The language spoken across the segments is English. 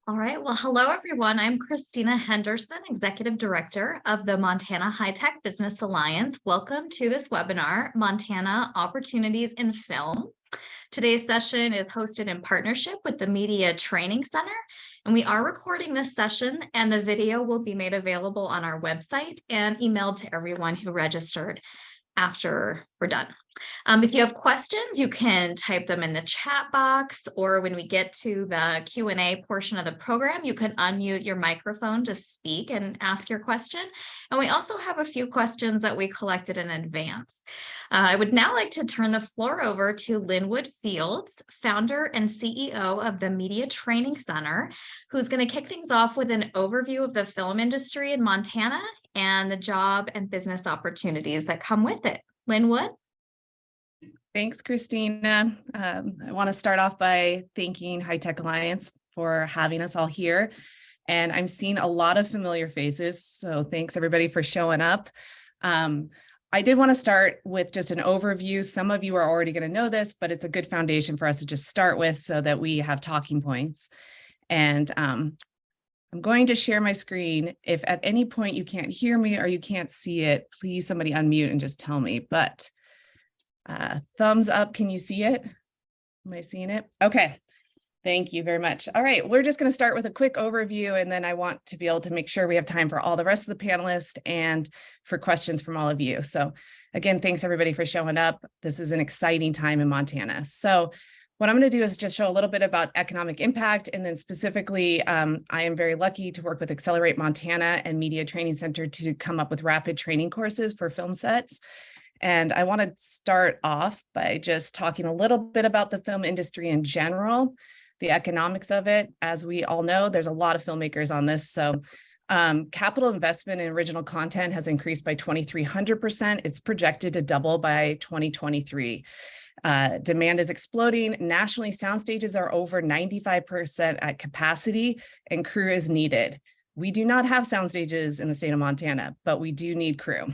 All right. Well, hello, everyone. I'm Christina Henderson, Executive Director of the Montana High Tech Business Alliance. Welcome to this webinar, Montana Opportunities in Film. Today's session is hosted in partnership with the Media Training Center, and we are recording this session, and the video will be made available on our website and emailed to everyone who registered after we're done. If you have questions, you can type them in the chat box, or when we get to the Q&A portion of the program, you can unmute your microphone to speak and ask your question. And we also have a few questions that we collected in advance. I would now like to turn the floor over to Linwood Fields, founder and CEO of the Media Training Center, who's going to kick things off with an overview of the film industry in Montana and the job and business opportunities that come with it. Linwood? Thanks, Christina. I want to start off by thanking High Tech Alliance for having us all here. And I'm seeing a lot of familiar faces, so thanks everybody for showing up. I did want to start with just an overview. Some of you are already going to know this, but it's a good foundation for us to just start with so that we have talking points. And I'm going to share my screen. If at any point you can't hear me or you can't see it, please somebody unmute and just tell me. But thumbs up, can you see it? Am I seeing it? Okay, thank you very much. All right, we're just going to start with a quick overview, and then I want to be able to make sure we have time for all the rest of the panelists and for questions from all of you. So again, thanks everybody for showing up. This is an exciting time in Montana. So what I'm going to do is just show a little bit about economic impact, and then specifically, I am very lucky to work with Accelerate Montana and Media Training Center to come up with rapid training courses for film sets. And I want to start off by just talking a little bit about the film industry in general, the economics of it. As we all know, there's a lot of filmmakers on this. So capital investment in original content has increased by 2,300%. It's projected to double by 2023. Demand is exploding. Nationally, sound stages are over 95% at capacity, and crew is needed. We do not have sound stages in the state of Montana, but we do need crew.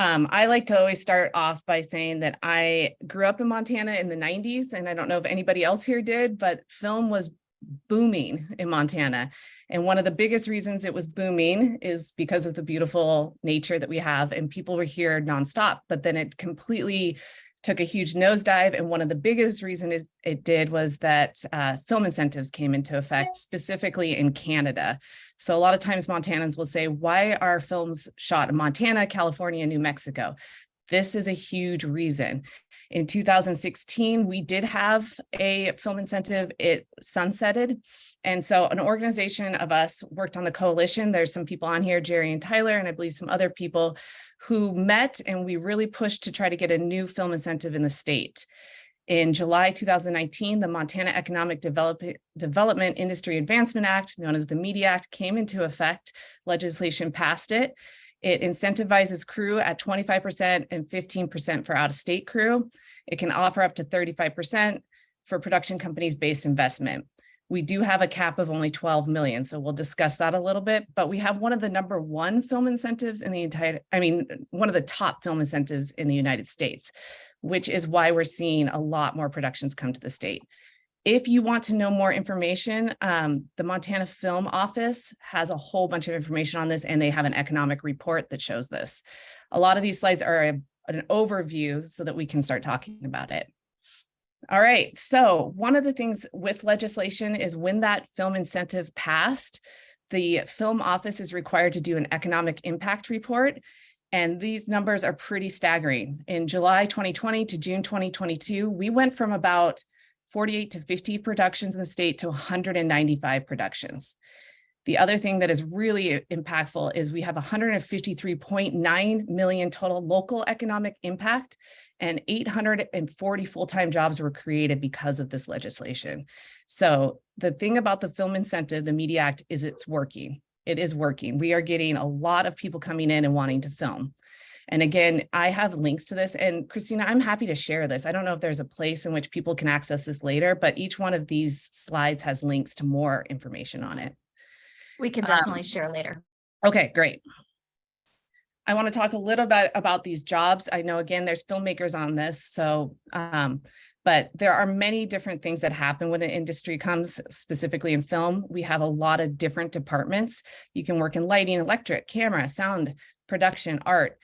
I like to always start off by saying that I grew up in Montana in the 90s, and I don't know if anybody else here did, but film was booming in Montana. And one of the biggest reasons it was booming is because of the beautiful nature that we have, and people were here nonstop, but then it completely took a huge nosedive. And one of the biggest reasons it did was that film incentives came into effect, specifically in Canada. So a lot of times Montanans will say, why are films shot in Montana, California, New Mexico? This is a huge reason. In 2016, we did have a film incentive. It sunsetted. And so an organization of us worked on the coalition. There's some people on here, Jerry and Tyler, and I believe some other people who met, and we really pushed to try to get a new film incentive in the state. In July 2019, the Montana Economic Development Industry Advancement Act, known as the Media Act, came into effect. Legislation passed it. It incentivizes crew at 25% and 15% for out-of-state crew. It can offer up to 35% for production companies-based investment. We do have a cap of only 12 million, so we'll discuss that a little bit, but we have one of the #1 film incentives in the one of the top film incentives in the United States, which is why we're seeing a lot more productions come to the state. If you want to know more information, the Montana Film Office has a whole bunch of information on this, and they have an economic report that shows this. A lot of these slides are an overview so that we can start talking about it. All right, so one of the things with legislation is when that film incentive passed, the Film Office is required to do an economic impact report. And these numbers are pretty staggering. In July 2020 to June 2022, we went from about 48 to 50 productions in the state to 195 productions. The other thing that is really impactful is we have 153.9 million total local economic impact, and 840 full-time jobs were created because of this legislation. So the thing about the film incentive, the Media Act, is it's working. It is working. We are getting a lot of people coming in and wanting to film. And again, I have links to this. And Christina, I'm happy to share this. I don't know if there's a place in which people can access this later, but each one of these slides has links to more information on it. We can definitely share later. Okay, great. I want to talk a little bit about these jobs. I know, again, there's filmmakers on this, so but But there are many different things that happen when an industry comes, specifically in film. We have a lot of different departments. You can work in lighting, electric, camera, sound, production, art.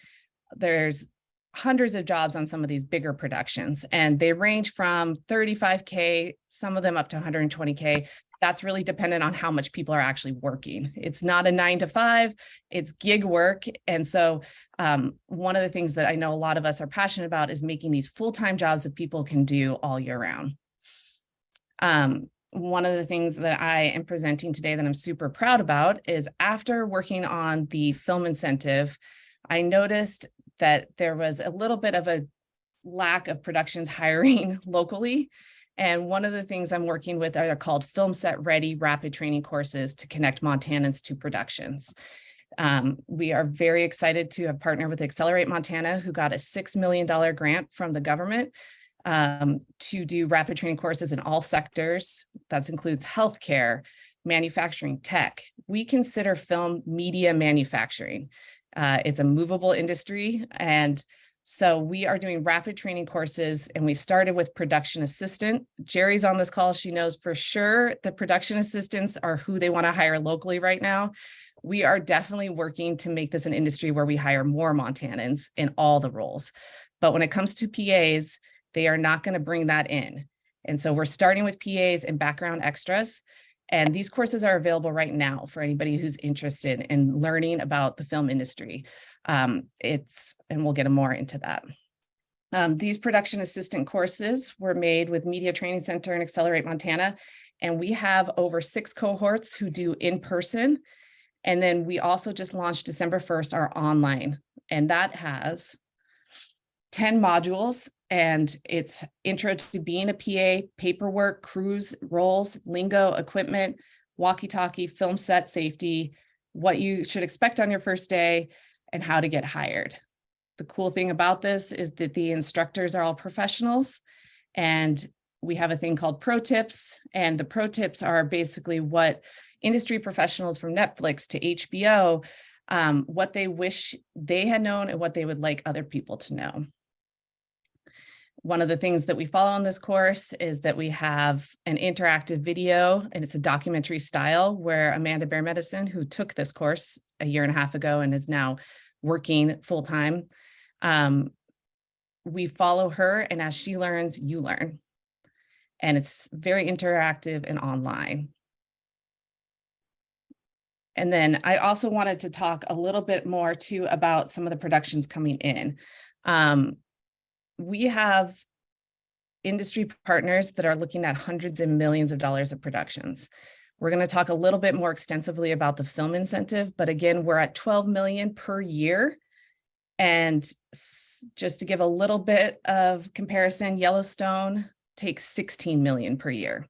There's hundreds of jobs on some of these bigger productions, and they range from 35K, some of them up to 120K. That's really dependent on how much people are actually working. It's not a 9 to 5, it's gig work. And so one of the things that I know a lot of us are passionate about is making these full-time jobs that people can do all year round. One of the things that I am presenting today that I'm super proud about is after working on the film incentive, I noticed that there was a little bit of a lack of productions hiring locally. And one of the things I'm working with are called Film Set Ready rapid training courses to connect Montanans to productions. We are very excited to have partnered with Accelerate Montana, who got a $6 million grant from the government to do rapid training courses in all sectors. That includes healthcare, manufacturing, tech. We consider film media manufacturing. It's a movable industry. And so we are doing rapid training courses, and we started with production assistant. Jerry's on this call. She knows for sure the production assistants are who they want to hire locally right now. We are definitely working to make this an industry where we hire more Montanans in all the roles. But when it comes to PAs, they are not going to bring that in. And so we're starting with PAs and background extras. And these courses are available right now for anybody who's interested in learning about the film industry. And we'll get more into that. These production assistant courses were made with Media Training Center and Accelerate Montana. And we have over 6 cohorts who do in person. And then we also just launched December 1st, our online, and that has 10 modules, and it's intro to being a PA, paperwork, crews, roles, lingo, equipment, walkie-talkie, film set safety, what you should expect on your first day, and how to get hired. The cool thing about this is that the instructors are all professionals, and we have a thing called pro tips, and the pro tips are basically what industry professionals from Netflix to HBO, what they wish they had known and what they would like other people to know. One of the things that we follow on this course is that we have an interactive video, and it's a documentary style where Amanda Bear Medicine, who took this course a year and a half ago and is now working full-time, we follow her, and as she learns, you learn. And it's very interactive and online. And then I also wanted to talk a little bit more too about some of the productions coming in. We have industry partners that are looking at hundreds of millions of dollars of productions. We're going to talk a little bit more extensively about the film incentive, but again, we're at 12 million per year. And just to give a little bit of comparison, Yellowstone takes 16 million per year.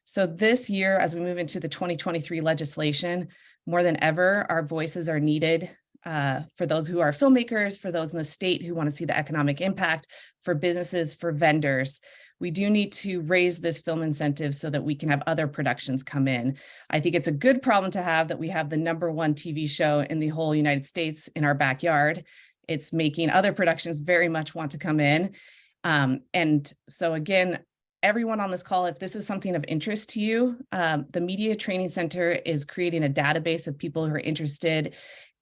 So this year, as we move into the 2023 legislation, more than ever, our voices are needed for those who are filmmakers, for those in the state who want to see the economic impact, for businesses, for vendors. We do need to raise this film incentive so that we can have other productions come in. I think it's a good problem to have that we have the #1 TV show in the whole United States in our backyard. It's making other productions very much want to come in. And so again, everyone on this call, if this is something of interest to you, the Media Training Center is creating a database of people who are interested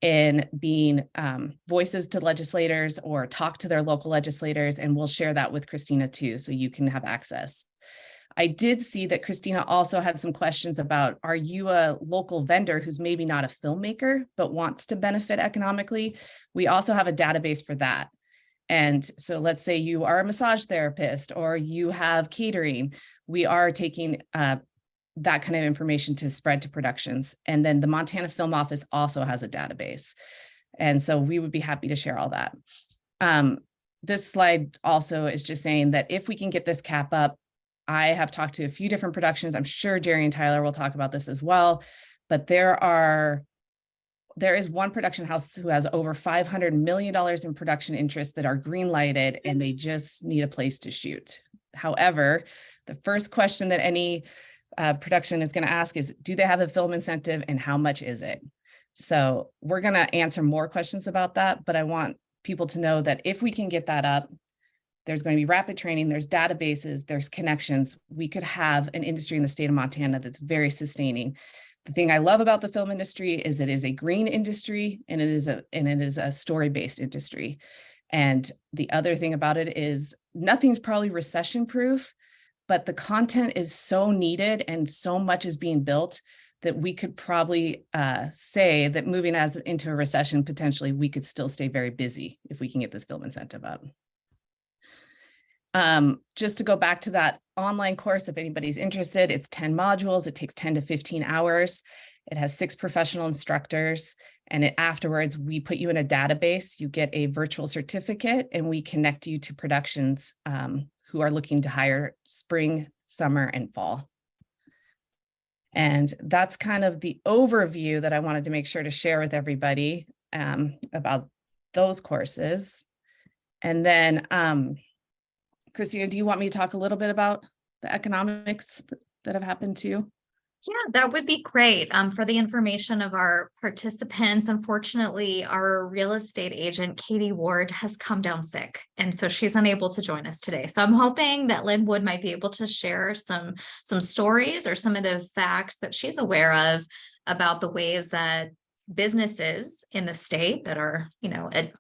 in being voices to legislators or talk to their local legislators, and we'll share that with Christina too, so you can have access. I did see that Christina also had some questions about, are you a local vendor who's maybe not a filmmaker, but wants to benefit economically? We also have a database for that. And so let's say you are a massage therapist or you have catering. We are taking that kind of information to spread to productions. And then the Montana Film Office also has a database. And so we would be happy to share all that. This slide also is just saying that if we can get this cap up, I have talked to a few different productions. I'm sure Jerry and Tyler will talk about this as well, but there is one production house who has over $500 million in production interest that are green lighted, and they just need a place to shoot. However, the first question that any production is going to ask is, do they have a film incentive and how much is it? So we're going to answer more questions about that, but I want people to know that if we can get that up, there's going to be rapid training, there's databases, there's connections. We could have an industry in the state of Montana that's very sustaining. The thing I love about the film industry is it is a green industry, and it is a story-based industry. And the other thing about it is nothing's probably recession proof, but the content is so needed and so much is being built that we could probably say that moving as into a recession, potentially we could still stay very busy if we can get this film incentive up. Just to go back to that online course, if anybody's interested, it's 10 modules. It takes 10 to 15 hours. It has 6 professional instructors. And afterwards, we put you in a database. You get a virtual certificate, and we connect you to productions who are looking to hire spring, summer, and fall. And that's kind of the overview that I wanted to make sure to share with everybody about those courses. And then, Christina, do you want me to talk a little bit about the economics that have happened too? Yeah, that would be great. For the information of our participants, unfortunately, our real estate agent, Katie Ward, has come down sick, and so she's unable to join us today. So I'm hoping that Lynn Wood might be able to share some stories or some of the facts that she's aware of about the ways that businesses in the state that are,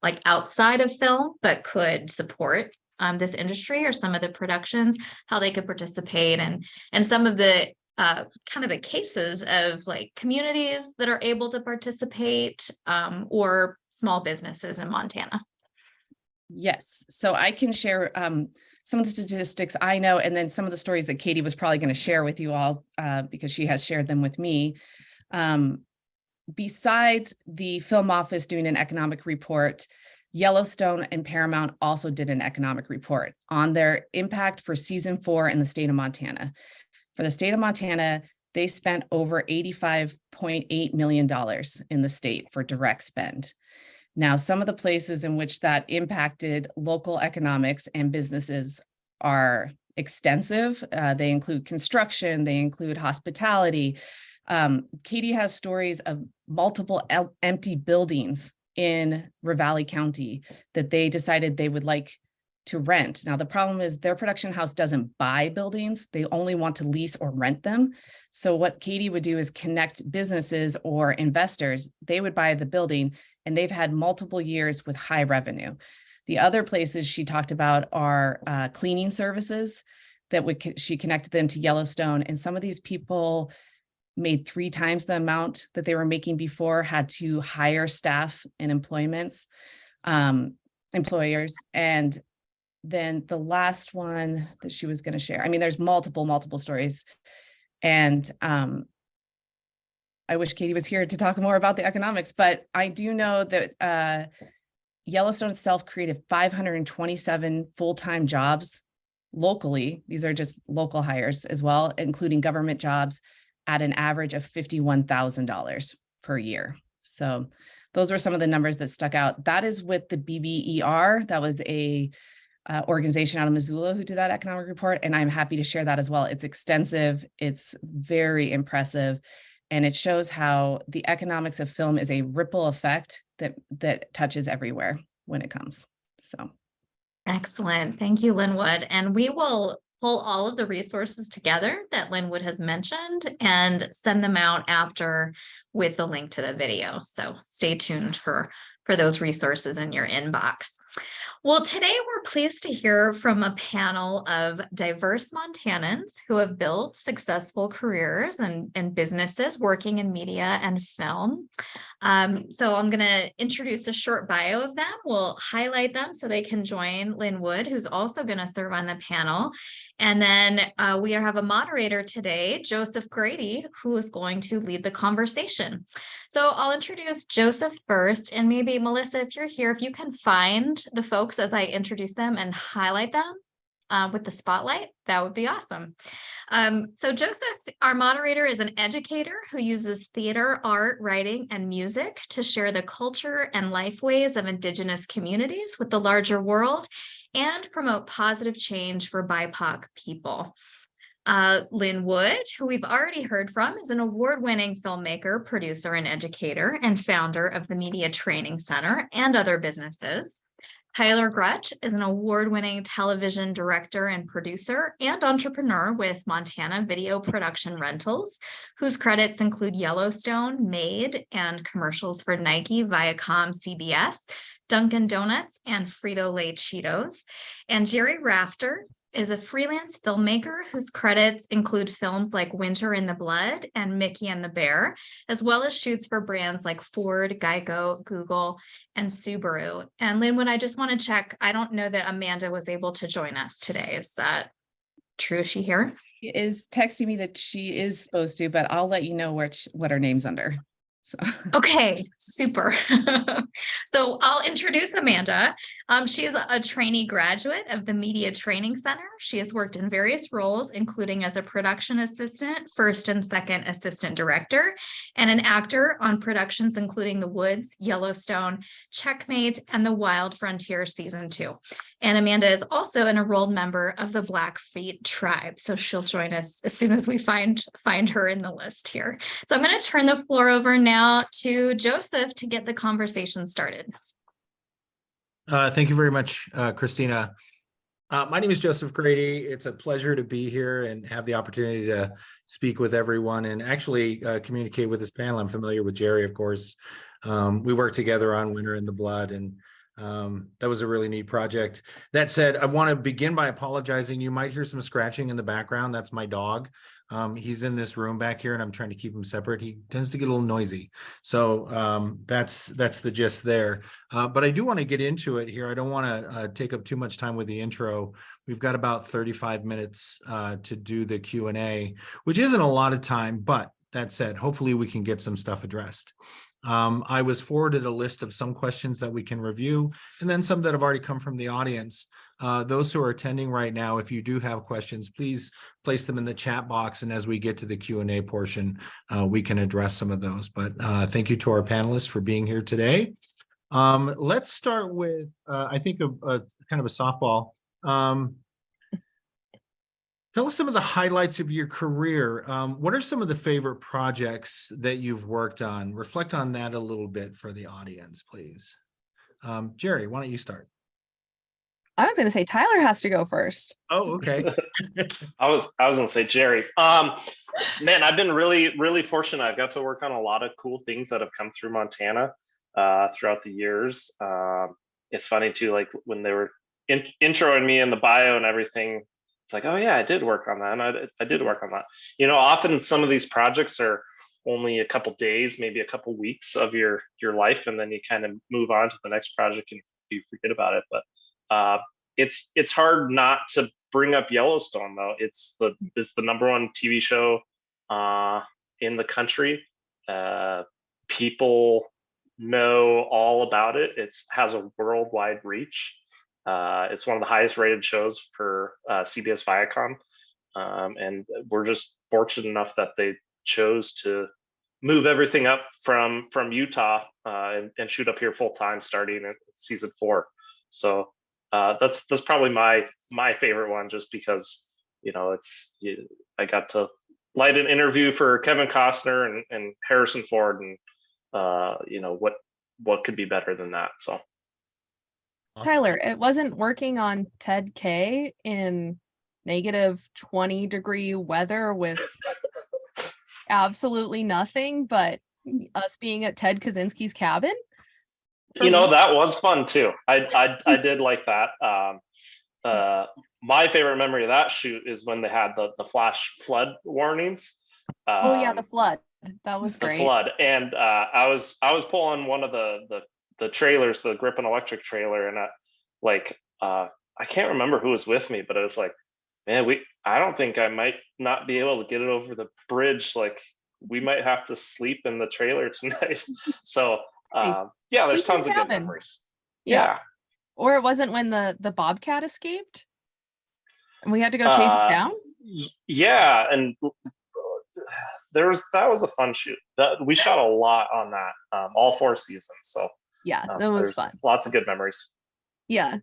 like outside of film, but could support this industry, or some of the productions, how they could participate, and some of the kind of the cases of like communities that are able to participate, or small businesses in Montana. Yes, so I can share some of the statistics I know, and then some of the stories that Katie was probably going to share with you all because she has shared them with me. Besides the film office doing an economic report, Yellowstone and Paramount also did an economic report on their impact for season 4 in the state of Montana. For the state of Montana, they spent over $85.8 million in the state for direct spend. Now, some of the places in which that impacted local economics and businesses are extensive. They include construction, they include hospitality. Katie has stories of multiple empty buildings in Ravalli County that they decided they would like to rent. Now, the problem is their production house doesn't buy buildings. They only want to lease or rent them. So what Katie would do is connect businesses or investors. They would buy the building, and they've had multiple years with high revenue. The other places she talked about are cleaning services that she connected them to Yellowstone. And some of these people made 3 times the amount that they were making before, had to hire staff and employers. And then the last one that she was going to share, I mean, there's multiple stories. And I wish Katie was here to talk more about the economics, but I do know that Yellowstone itself created 527 full-time jobs locally. These are just local hires as well, including government jobs, at an average of $51,000 per year. So those were some of the numbers that stuck out. That is with the BBER. That was a organization out of Missoula who did that economic report. And I'm happy to share that as well. It's extensive. It's very impressive. And it shows how the economics of film is a ripple effect that touches everywhere when it comes. So. Excellent. Thank you, Lynn Wood. And we will pull all of the resources together that Lynn Wood has mentioned and send them out after with the link to the video. So stay tuned for those resources in your inbox. Well, today we're pleased to hear from a panel of diverse Montanans who have built successful careers and businesses working in media and film. So I'm going to introduce a short bio of them. We'll highlight them so they can join Lynn Wood, who's also going to serve on the panel. And then we have a moderator today, Joseph Grady, who is going to lead the conversation. So I'll introduce Joseph first, and maybe Melissa, if you're here, if you can find the folks as I introduce them and highlight them with the spotlight, that would be awesome. So Joseph, our moderator, is an educator who uses theater, art, writing, and music to share the culture and life ways of Indigenous communities with the larger world and promote positive change for BIPOC people. Lynn Wood, who we've already heard from, is an award-winning filmmaker, producer, and educator, and founder of the Media Training Center and other businesses. Tyler Grutch is an award-winning television director and producer and entrepreneur with Montana Video Production Rentals, whose credits include Yellowstone, Made, and commercials for Nike, Viacom, CBS, Dunkin' Donuts, and Frito-Lay Cheetos. And Jerry Rafter is a freelance filmmaker whose credits include films like Winter in the Blood and Mickey and the Bear, as well as shoots for brands like Ford, Geico, Google, and Subaru. And Linwood, I just want to check. I don't know that Amanda was able to join us today. Is that true? Is she here? She is texting me that she is supposed to, but I'll let you know what her name's under. So. Okay, super. So I'll introduce Amanda. She is a trainee graduate of the Media Training Center. She has worked in various roles, including as a production assistant, first and second assistant director, and an actor on productions including The Woods, Yellowstone, Checkmate, and The Wild Frontier Season 2. And Amanda is also an enrolled member of the Blackfeet tribe. So she'll join us as soon as we find her in the list here. So I'm going to turn the floor over now to Joseph to get the conversation started. Thank you very much, Christina. My name is Joseph Grady. It's a pleasure to be here and have the opportunity to speak with everyone and actually communicate with this panel. I'm familiar with Jerry, of course. We worked together on Winter in the Blood, and that was a really neat project. That said, I want to begin by apologizing. You might hear some scratching in the background. That's my dog. He's in this room back here, and I'm trying to keep him separate. He tends to get a little noisy. So that's the gist there. But I do want to get into it here. I don't want to take up too much time with the intro. We've got about 35 minutes to do the Q&A, which isn't a lot of time, but that said, hopefully we can get some stuff addressed. I was forwarded a list of some questions that we can review, and then some that have already come from the audience. Those who are attending right now, if you do have questions, please place them in the chat box, and as we get to the Q&A portion, we can address some of those. But thank you to our panelists for being here today. Let's start with, I think, kind of a softball. Tell us some of the highlights of your career. What are some of the favorite projects that you've worked on? Reflect on that a little bit for the audience, please. Jerry, why don't you start? I was going to say Tyler has to go first. Oh, okay. I was going to say Jerry. Man, I've been really fortunate. I've got to work on a lot of cool things that have come through Montana throughout the years. It's funny too, like when they were introing me in the bio and everything. It's like, oh yeah, I did work on that. And I did work on that. You know, often some of these projects are only a couple days, maybe a couple weeks of your life, and then you kind of move on to the next project and you forget about it. But it's hard not to bring up Yellowstone, though. It's the #1 TV show in the country. People know all about it. It has a worldwide reach. It's one of the highest rated shows for CBS Viacom. And we're just fortunate enough that they chose to move everything up from Utah and shoot up here full time starting at season 4. So that's probably my favorite one, just because, you know, I got to light an interview for Kevin Costner and Harrison Ford, and you know, what could be better than that? So. Awesome. Tyler, it wasn't working on Ted K in -20-degree weather with absolutely nothing but us being at Ted Kaczynski's cabin. You know, that was fun too. I did like that. My favorite memory of that shoot is when they had the flash flood warnings. Oh yeah, the flood. That was great. The flood, and I was pulling one of the trailers, the Grip and Electric trailer, and I can't remember who was with me, but it was like, man, I don't think I might not be able to get it over the bridge. Like, we might have to sleep in the trailer tonight. So yeah, there's tons of good memories. Yeah. Or it wasn't when the Bobcat escaped and we had to go chase it down. Yeah, and that was a fun shoot. We shot a lot on that, all 4 seasons. So yeah, that was fun. Lots of good memories. Yeah.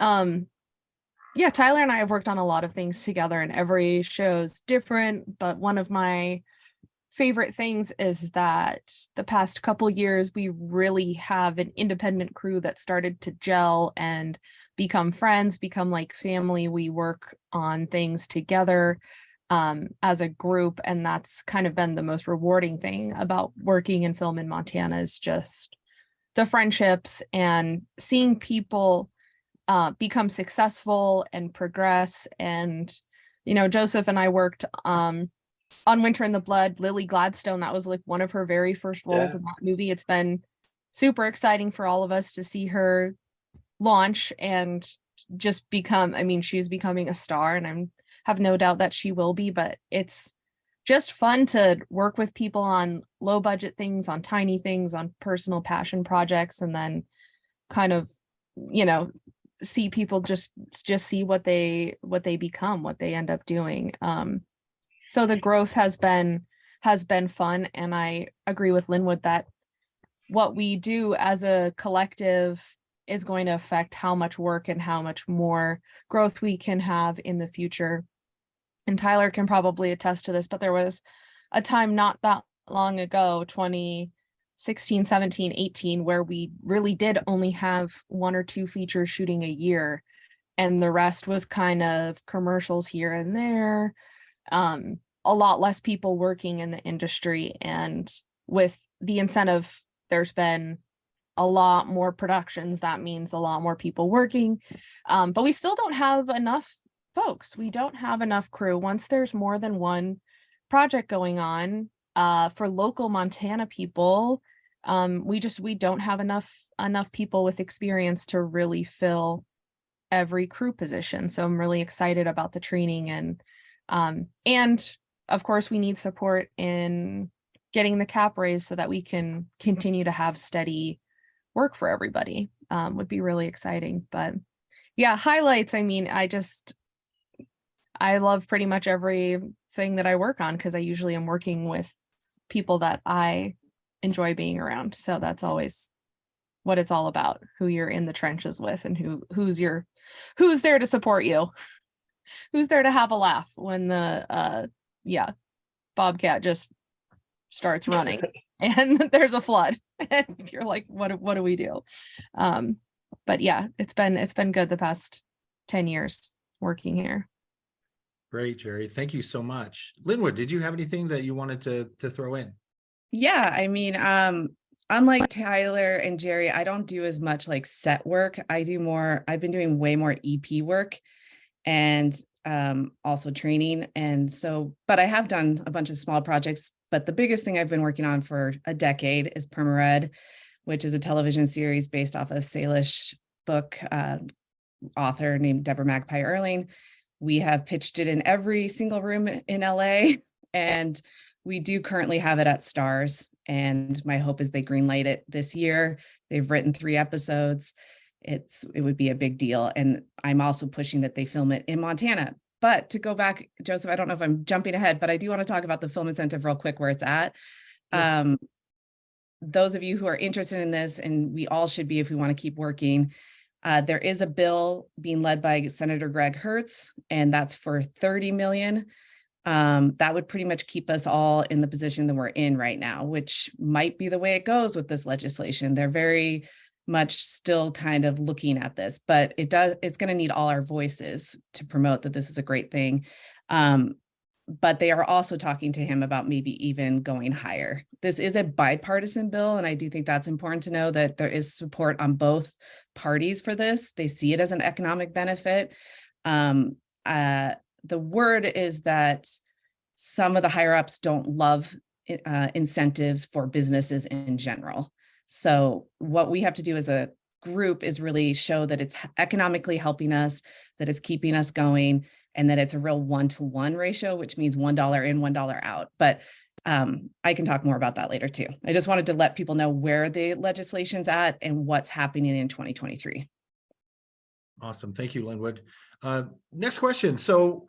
Yeah, Tyler and I have worked on a lot of things together, and every show's different, but one of my favorite things is that the past couple years, we really have an independent crew that started to gel and become friends, become like family. We work on things together as a group, and that's kind of been the most rewarding thing about working in film in Montana, is just the friendships and seeing people become successful and progress. And Joseph and I worked on Winter in the Blood. Lily Gladstone, that was like one of her very first roles in that movie. It's been super exciting for all of us to see her launch and just become, she's becoming a star, and I have no doubt that she will be. But it's just fun to work with people on low budget things, on tiny things, on personal passion projects, and then kind of, see people just see what they become, what they end up doing. So the growth has been fun, and I agree with Linwood that what we do as a collective is going to affect how much work and how much more growth we can have in the future. And Tyler can probably attest to this, but there was a time not that long ago, 2016, 17, 18, where we really did only have 1 or 2 features shooting a year, and the rest was kind of commercials here and there. A lot less people working in the industry, and with the incentive, there's been a lot more productions. That means a lot more people working, but we still don't have enough folks. We don't have enough crew. Once there's more than one project going on, for local Montana people, we don't have enough people with experience to really fill every crew position. So I'm really excited about the training, and of course we need support in getting the cap raised so that we can continue to have steady work for everybody. Would be really exciting. But yeah, highlights, I love pretty much everything that I work on, because I usually am working with people that I enjoy being around. So that's always what it's all about, who you're in the trenches with, and who's there to support you, who's there to have a laugh when the Bobcat just starts running and there's a flood and you're like, what do we do? But yeah, it's been good the past 10 years working here. Great, Jerry. Thank you so much. Linwood, did you have anything that you wanted to throw in? Yeah, unlike Tyler and Jerry, I don't do as much like set work. I've been doing way more EP work and also training. And so, but I have done a bunch of small projects, but the biggest thing I've been working on for a decade is Permared, which is a television series based off a Salish book author named Deborah Magpie Erling. We have pitched it in every single room in LA, and we do currently have it at Stars. And my hope is they greenlight it this year. They've written 3 episodes. It would be a big deal. And I'm also pushing that they film it in Montana. But to go back, Joseph, I don't know if I'm jumping ahead, but I do want to talk about the film incentive real quick, where it's at. Yeah. Those of you who are interested in this, and we all should be if we want to keep working, there is a bill being led by Senator Greg Hertz, and that's for $30 million. That would pretty much keep us all in the position that we're in right now, which might be the way it goes with this legislation. They're very much still kind of looking at this, but it's going to need all our voices to promote that this is a great thing. But they are also talking to him about maybe even going higher. This is a bipartisan bill, and I do think that's important to know that there is support on both parties for this. They see it as an economic benefit. The word is that some of the higher ups don't love incentives for businesses in general. So what we have to do as a group is really show that it's economically helping us, that it's keeping us going, and that it's a real 1-to-1 ratio, which means $1 in, $1 out. But I can talk more about that later too. I just wanted to let people know where the legislation's at and what's happening in 2023. Awesome. Thank you, Linwood. Next question. So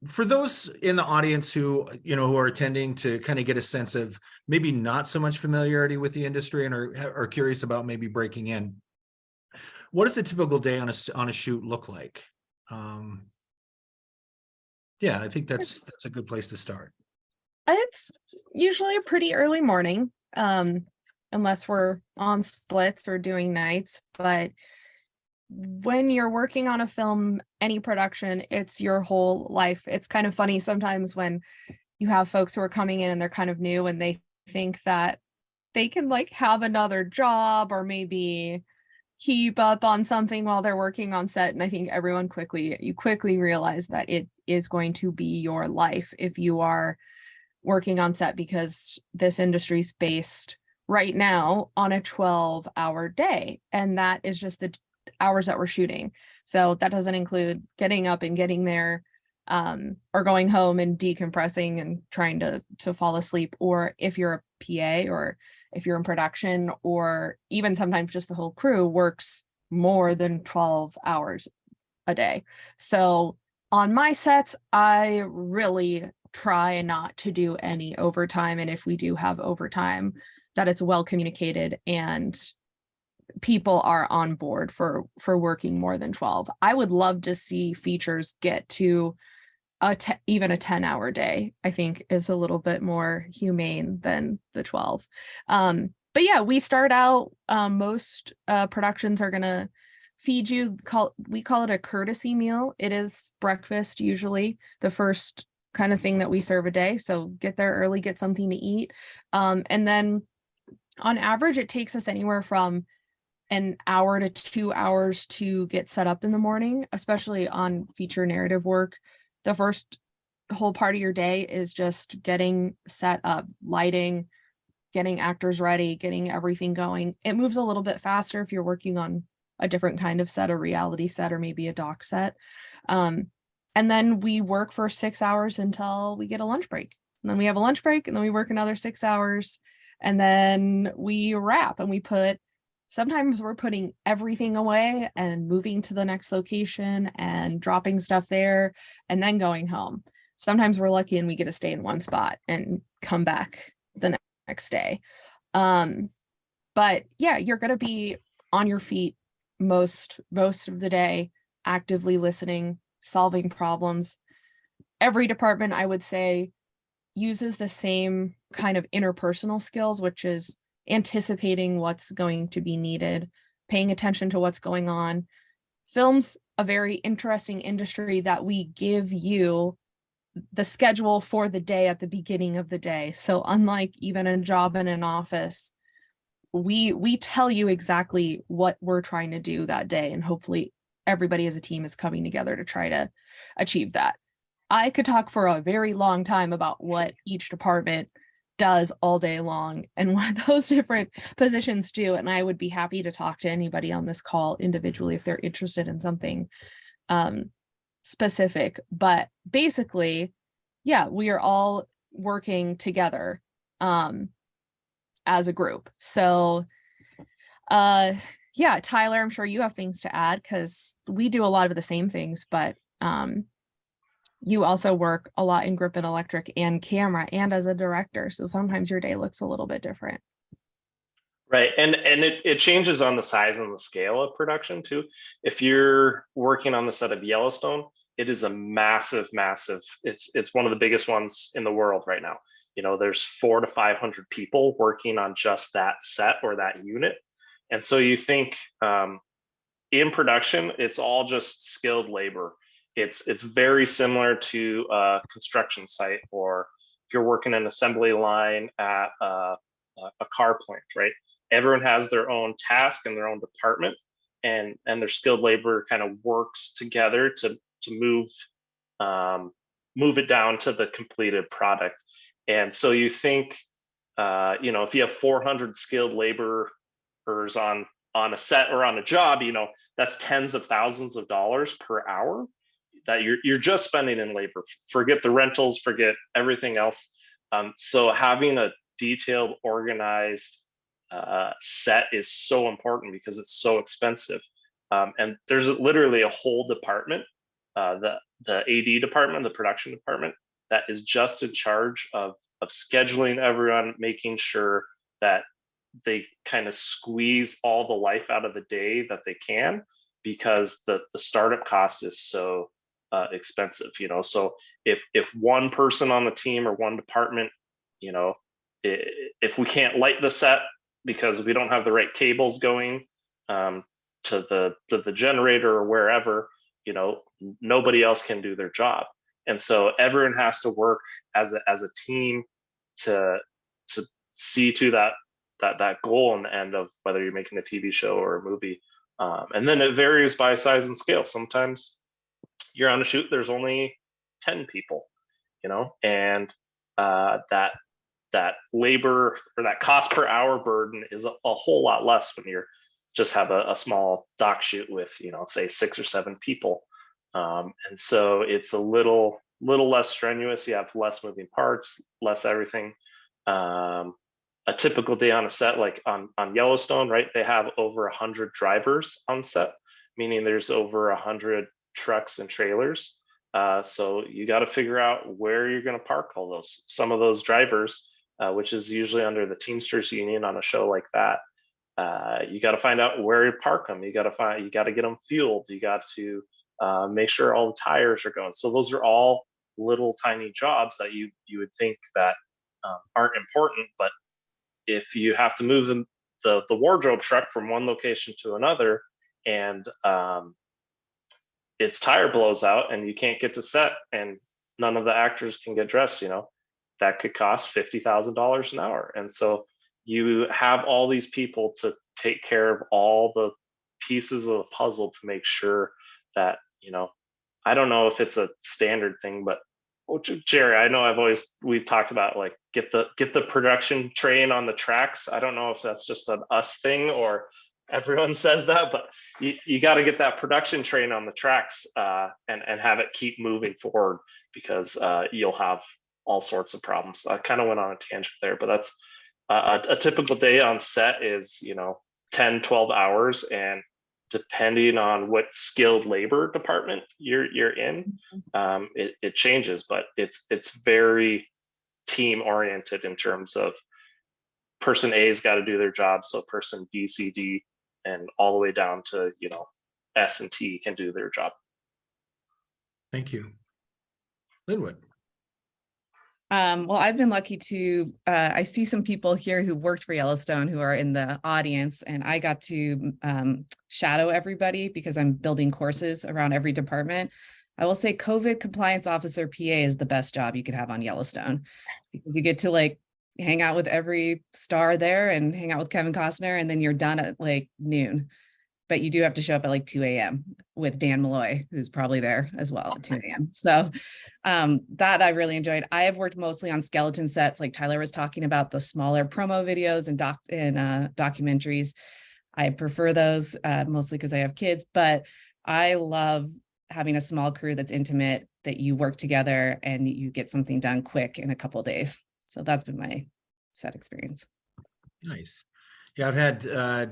for those in the audience who are attending to kind of get a sense of maybe not so much familiarity with the industry and are curious about maybe breaking in, what does a typical day on a shoot look like? Yeah, I think that's a good place to start. It's usually a pretty early morning, unless we're on splits or doing nights. But when you're working on a film, any production, it's your whole life. It's kind of funny sometimes when you have folks who are coming in and they're kind of new and they think that they can like have another job or maybe keep up on something while they're working on set. And I think you quickly realize that it is going to be your life if you are working on set, because this industry's based right now on a 12-hour day. And that is just the hours that we're shooting. So that doesn't include getting up and getting there, or going home and decompressing and trying to fall asleep, or if you're a PA or if you're in production, or even sometimes just the whole crew works more than 12 hours a day. So on my sets, I really try not to do any overtime. And if we do have overtime, that it's well communicated and people are on board for working more than 12. I would love to see features get to even a 10-hour day. I think is a little bit more humane than the 12. But yeah, we start out, most productions are gonna feed you, we call it a courtesy meal. It is breakfast, usually the first kind of thing that we serve a day. So get there early, get something to eat. And then on average, it takes us anywhere from an hour to 2 hours to get set up in the morning, especially on feature narrative work. The first whole part of your day is just getting set up, lighting, getting actors ready, getting everything going. It moves a little bit faster if you're working on a different kind of set, a reality set, or maybe a doc set. And then we work for 6 hours until we get a lunch break. And then we have a lunch break, and then we work another 6 hours, and then we wrap, and sometimes we're putting everything away and moving to the next location and dropping stuff there and then going home. Sometimes we're lucky and we get to stay in one spot and come back the next day. But yeah, you're going to be on your feet most of the day, actively listening, solving problems. Every department, I would say, uses the same kind of interpersonal skills, which is anticipating what's going to be needed, paying attention to what's going on. Film's a very interesting industry that we give you the schedule for the day at the beginning of the day. So unlike even a job in an office, we tell you exactly what we're trying to do that day, and hopefully everybody as a team is coming together to try to achieve that. I could talk for a very long time about what each department does all day long and what those different positions do, and I would be happy to talk to anybody on this call individually if they're interested in something specific. But basically, yeah, we are all working together as a group. So yeah, Tyler, I'm sure you have things to add, because we do a lot of the same things, but you also work a lot in grip and electric and camera and as a director. So sometimes your day looks a little bit different. Right. And it changes on the size and the scale of production too. If you're working on the set of Yellowstone, it is a massive, it's one of the biggest ones in the world right now. You know, there's 400 to 500 people working on just that set or that unit. And so you think in production, it's all just skilled labor. It's very similar to a construction site, or if you're working an assembly line at a car plant, right? Everyone has their own task and their own department, and their skilled labor kind of works together to move it down to the completed product. And so you think, you know, if you have 400 skilled laborers on a set or on a job, you know, that's tens of thousands of dollars per hour that you're just spending in labor. Forget the rentals, forget everything else. So having a detailed, organized set is so important because it's so expensive. And there's literally a whole department, the AD department, the production department, that is just in charge of scheduling everyone, making sure that they kind of squeeze all the life out of the day that they can, because the startup cost is so expensive, so if one person on the team or one department, if we can't light the set because we don't have the right cables going to the generator or wherever, nobody else can do their job. And so everyone has to work as a team to see to that goal in the end of whether you're making a TV show or a movie. And then it varies by size and scale. Sometimes you're on a shoot, there's only 10 people, and that labor or that cost per hour burden is a whole lot less when you're just have a small doc shoot with, say 6 or 7 people. And so it's a little less strenuous. You have less moving parts, less everything. A typical day on a set, like on Yellowstone, right? They have over 100 drivers on set, meaning there's over 100 trucks and trailers. So you got to figure out where you're going to park all those. Some of those drivers, which is usually under the Teamsters Union on a show like that, you got to find out where you park them. You got to get them fueled. You got to make sure all the tires are going. So those are all little tiny jobs that you would think that aren't important, but if you have to move the wardrobe truck from one location to another, and its tire blows out and you can't get to set and none of the actors can get dressed, that could cost $50,000 an hour. And so you have all these people to take care of all the pieces of the puzzle to make sure that, I don't know if it's a standard thing, but Jerry, I know we've talked about like get the production train on the tracks. I don't know if that's just an us thing or everyone says that, but you got to get that production train on the tracks and have it keep moving forward, because you'll have all sorts of problems. I kind of went on a tangent there, but that's a typical day on set is 10, 12 hours, and depending on what skilled labor department you're in, it changes, but it's very team oriented in terms of person A's got to do their job, so person B, C, D, and all the way down to S and T can do their job. Thank you. Linwood. Well, I've been lucky to, I see some people here who worked for Yellowstone who are in the audience, and I got to shadow everybody because I'm building courses around every department. I will say COVID compliance officer PA is the best job you could have on Yellowstone, because you get to like hang out with every star there and hang out with Kevin Costner, and then you're done at like noon. But you do have to show up at like 2 a.m. with Dan Malloy, who's probably there as well at 2 a.m. So that I really enjoyed. I have worked mostly on skeleton sets, like Tyler was talking about, the smaller promo videos and documentaries. I prefer those mostly because I have kids, but I love having a small crew that's intimate, that you work together and you get something done quick in a couple of days. So that's been my set experience. Nice. Yeah, I've had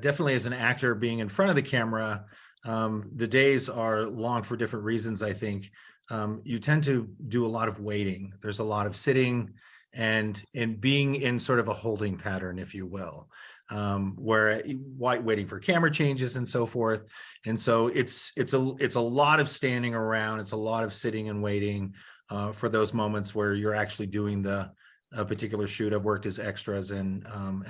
definitely as an actor being in front of the camera, the days are long for different reasons, I think. You tend to do a lot of waiting. There's a lot of sitting and being in sort of a holding pattern, if you will, where waiting for camera changes and so forth. And so it's a lot of standing around. It's a lot of sitting and waiting for those moments where you're actually doing a particular shoot. I've worked as extras and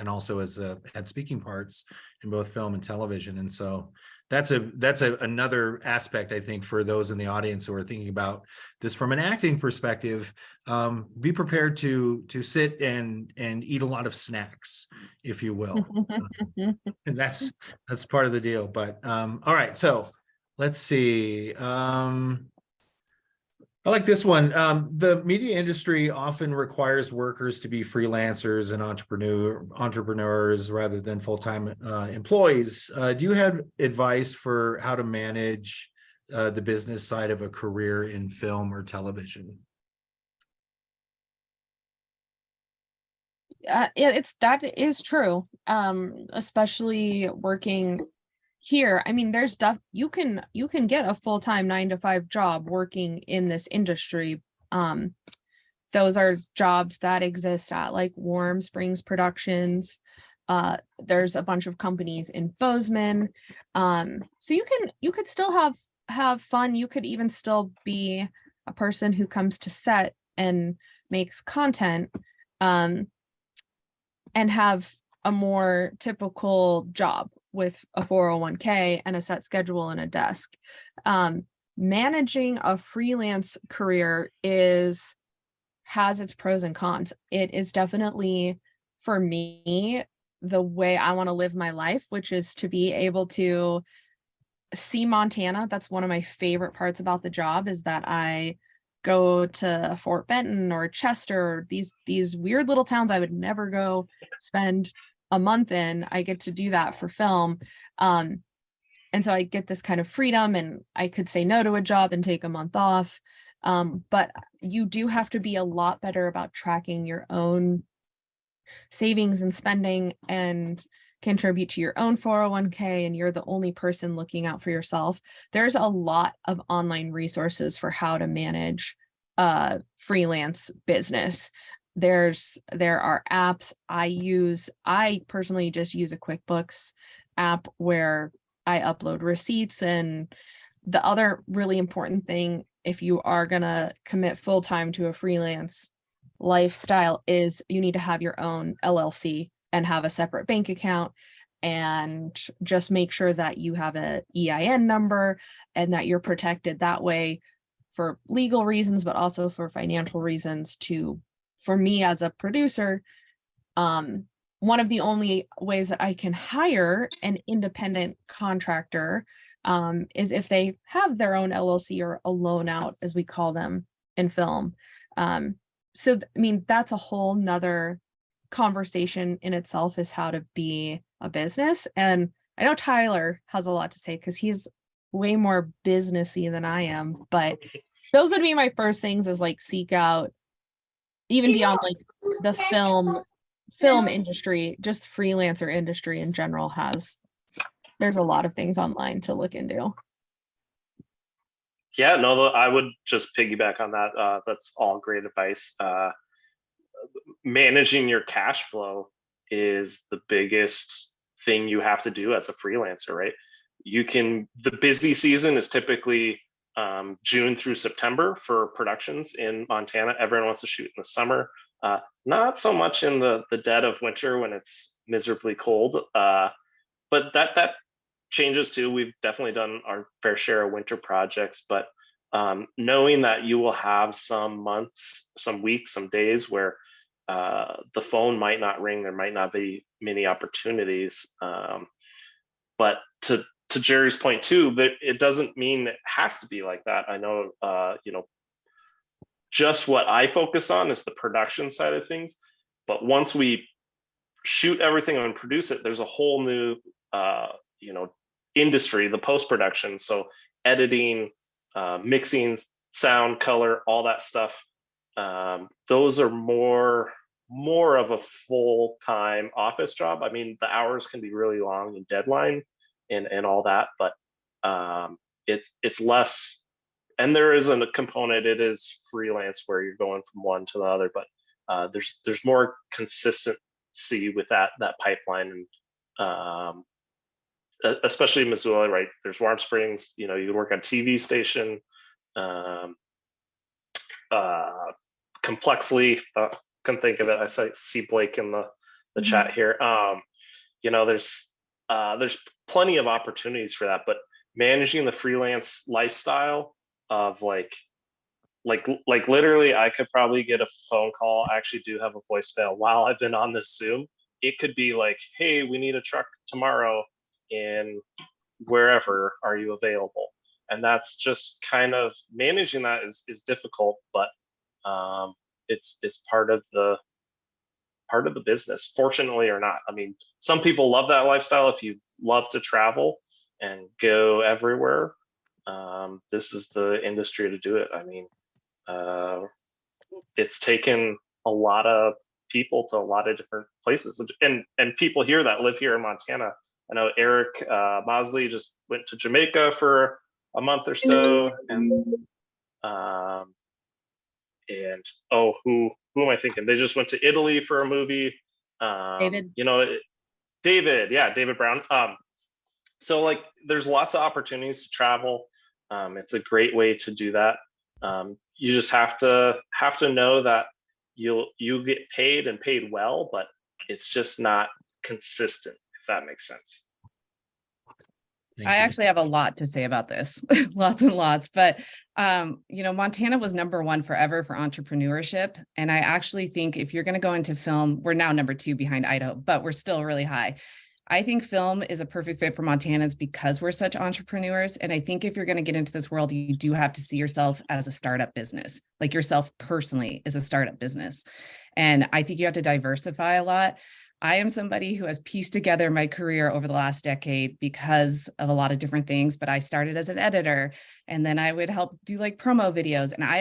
also as had speaking parts in both film and television. And so that's another aspect, I think, for those in the audience who are thinking about this from an acting perspective. Be prepared to sit and eat a lot of snacks, if you will. And that's part of the deal. But all right, so let's see. I like this one. The media industry often requires workers to be freelancers and entrepreneurs rather than full-time employees. Do you have advice for how to manage the business side of a career in film or television? That is true. Especially working here. I mean, there's stuff you can get a full-time 9-to-5 job working in this industry. Those are jobs that exist at like Warm Springs Productions. There's a bunch of companies in Bozeman. So you could still have have fun. You could even still be a person who comes to set and makes content, and have a more typical job with a 401k and a set schedule and a desk. Managing a freelance career has its pros and cons. It is definitely, for me, the way I want to live my life, which is to be able to see Montana. That's one of my favorite parts about the job, is that I go to Fort Benton or Chester, these weird little towns I would never go spend a month in. I get to do that for film. And so I get this kind of freedom, and I could say no to a job and take a month off. But you do have to be a lot better about tracking your own savings and spending, and contribute to your own 401k, and you're the only person looking out for yourself. There's a lot of online resources for how to manage a freelance business. There are apps I personally just use a QuickBooks app where I upload receipts. And the other really important thing, if you are gonna commit full-time to a freelance lifestyle, is you need to have your own LLC and have a separate bank account, and just make sure that you have a EIN number and that you're protected that way for legal reasons, but also for financial reasons. For me as a producer, one of the only ways that I can hire an independent contractor is if they have their own LLC, or a loan out, as we call them in film. So, I mean, that's a whole nother conversation in itself, is how to be a business. And I know Tyler has a lot to say because he's way more businessy than I am, but those would be my first things, is like seek out, even beyond like the film industry, just freelancer industry in general there's a lot of things online to look into. Yeah, no, I would just piggyback on that. That's all great advice. Managing your cash flow is the biggest thing you have to do as a freelancer, right? The busy season is typically June through September for productions in Montana. Everyone wants to shoot in the summer. Not so much in the dead of winter when it's miserably cold. But that changes too. We've definitely done our fair share of winter projects, but knowing that you will have some months, some weeks, some days where the phone might not ring, there might not be many opportunities. But to Jerry's point too, that it doesn't mean it has to be like that. I know, just what I focus on is the production side of things. But once we shoot everything and produce it, there's a whole new, industry, the post-production. So editing, mixing, sound, color, all that stuff. Those are more of a full-time office job. I mean, the hours can be really long and deadline and all that, but it's less. And there is a component, it is freelance where you're going from one to the other, but there's more consistency with that pipeline. And especially in Missoula, right? There's Warm Springs, you can work on TV station, Complexly, couldn't think of it. I see Blake in the chat here. There's plenty of opportunities for that, but managing the freelance lifestyle of like literally, I could probably get a phone call. I actually do have a voicemail while I've been on this Zoom. It could be like, hey, we need a truck tomorrow in wherever, are you available? And that's just kind of managing that is difficult, but it's part of the business, fortunately or not. I mean, some people love that lifestyle. If you love to travel and go everywhere, this is the industry to do it. I mean, it's taken a lot of people to a lot of different places, and people here that live here in Montana. I know Eric Mosley just went to Jamaica for a month or so, and who am I thinking? They just went to Italy for a movie. David. David Brown. So like, there's lots of opportunities to travel. It's a great way to do that. You just have to know that you get paid and paid well, but it's just not consistent, if that makes sense. Thank I you. actually have a lot to say about this, lots and lots, but Montana was #1 forever for entrepreneurship. And I actually think if you're going to go into film, we're now #2 behind Idaho, but we're still really high. I think film is a perfect fit for Montanans because we're such entrepreneurs. And I think if you're going to get into this world, you do have to see yourself as a startup business, like yourself personally as a startup business. And I think you have to diversify a lot. I am somebody who has pieced together my career over the last decade because of a lot of different things, but I started as an editor and then I would help do like promo videos. And I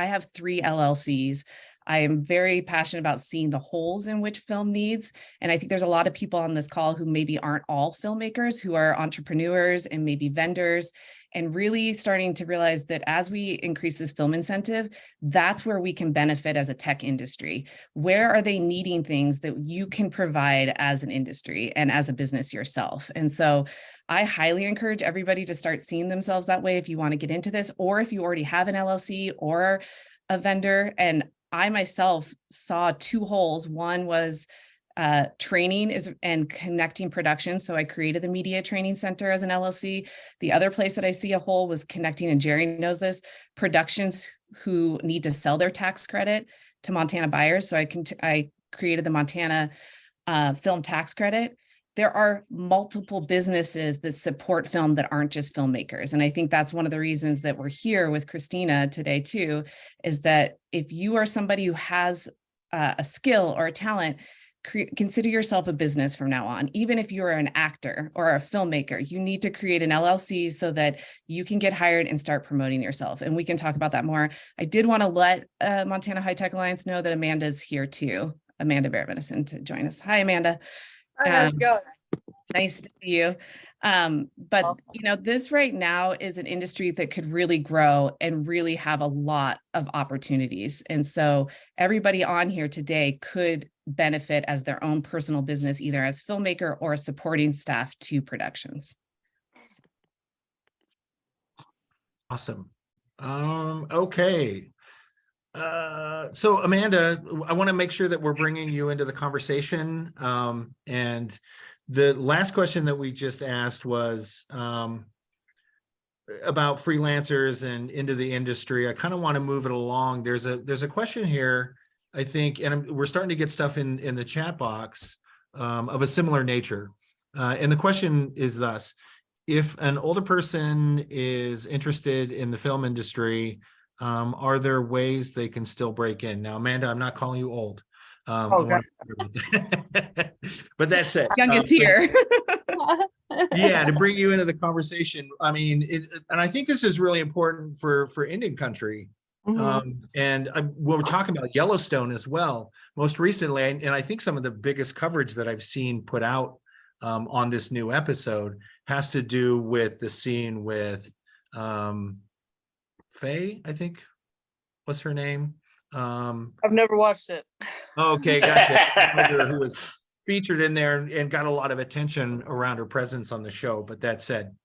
have 3 LLCs. I am very passionate about seeing the holes in which film needs. And I think there's a lot of people on this call who maybe aren't all filmmakers, who are entrepreneurs and maybe vendors, and really starting to realize that as we increase this film incentive, that's where we can benefit as a tech industry. Where are they needing things that you can provide as an industry and as a business yourself? And so I highly encourage everybody to start seeing themselves that way if you want to get into this, or if you already have an LLC or a vendor. And I myself saw 2 holes. One was training and connecting production. So I created the Media Training Center as an LLC. The other place that I see a hole was connecting, and Jerry knows this, productions who need to sell their tax credit to Montana buyers. So I created the Montana film tax credit. There are multiple businesses that support film that aren't just filmmakers. And I think that's one of the reasons that we're here with Christina today too, is that if you are somebody who has a skill or a talent, consider yourself a business from now on. Even if you're an actor or a filmmaker, you need to create an LLC so that you can get hired and start promoting yourself. And we can talk about that more. I did want to let Montana High Tech Alliance know that Amanda's here too, Amanda Barrett-Medicine, to join us. Hi, Amanda. Hi, how's it going? Nice to see you. But this right now is an industry that could really grow and really have a lot of opportunities. And so everybody on here today could benefit as their own personal business, either as filmmaker or supporting staff to productions. Awesome. Okay. So Amanda, I want to make sure that we're bringing you into the conversation. And the last question that we just asked was about freelancers and into the industry. I kind of want to move it along. There's a question here, I think, and we're starting to get stuff in the chat box of a similar nature. And the question is thus: if an older person is interested in the film industry, are there ways they can still break in? Now, Amanda, I'm not calling you old. Okay. But that said, Youngest here. yeah, to bring you into the conversation. I mean, and I think this is really important for Indian country. And we're talking about Yellowstone as well, most recently, and I think some of the biggest coverage that I've seen put out on this new episode has to do with the scene with Faye, I think. What's her name? I've never watched it. Okay, gotcha. Who was featured in there and got a lot of attention around her presence on the show. But that said,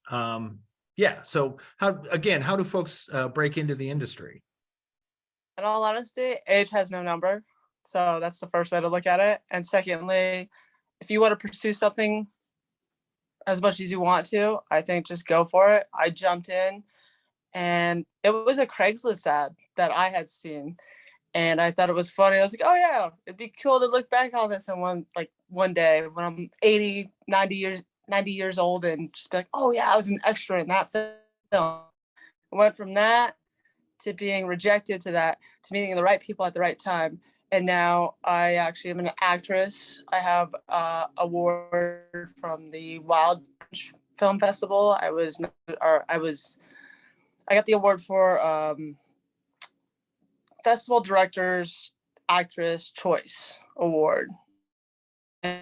yeah. So how do folks break into the industry? In all honesty, age has no number. So that's the first way to look at it. And secondly, if you want to pursue something as much as you want to, I think just go for it. I jumped in, and it was a Craigslist ad that I had seen, and I thought it was funny. I was like, oh yeah, it'd be cool to look back on this and one day when I'm 80, 90 years old and just be like, oh yeah, I was an extra in that film. I went from that to being rejected to meeting the right people at the right time. And now I actually am an actress. I have an award from the Wild Film Festival. I got the award for Festival Directors Actress Choice Award. And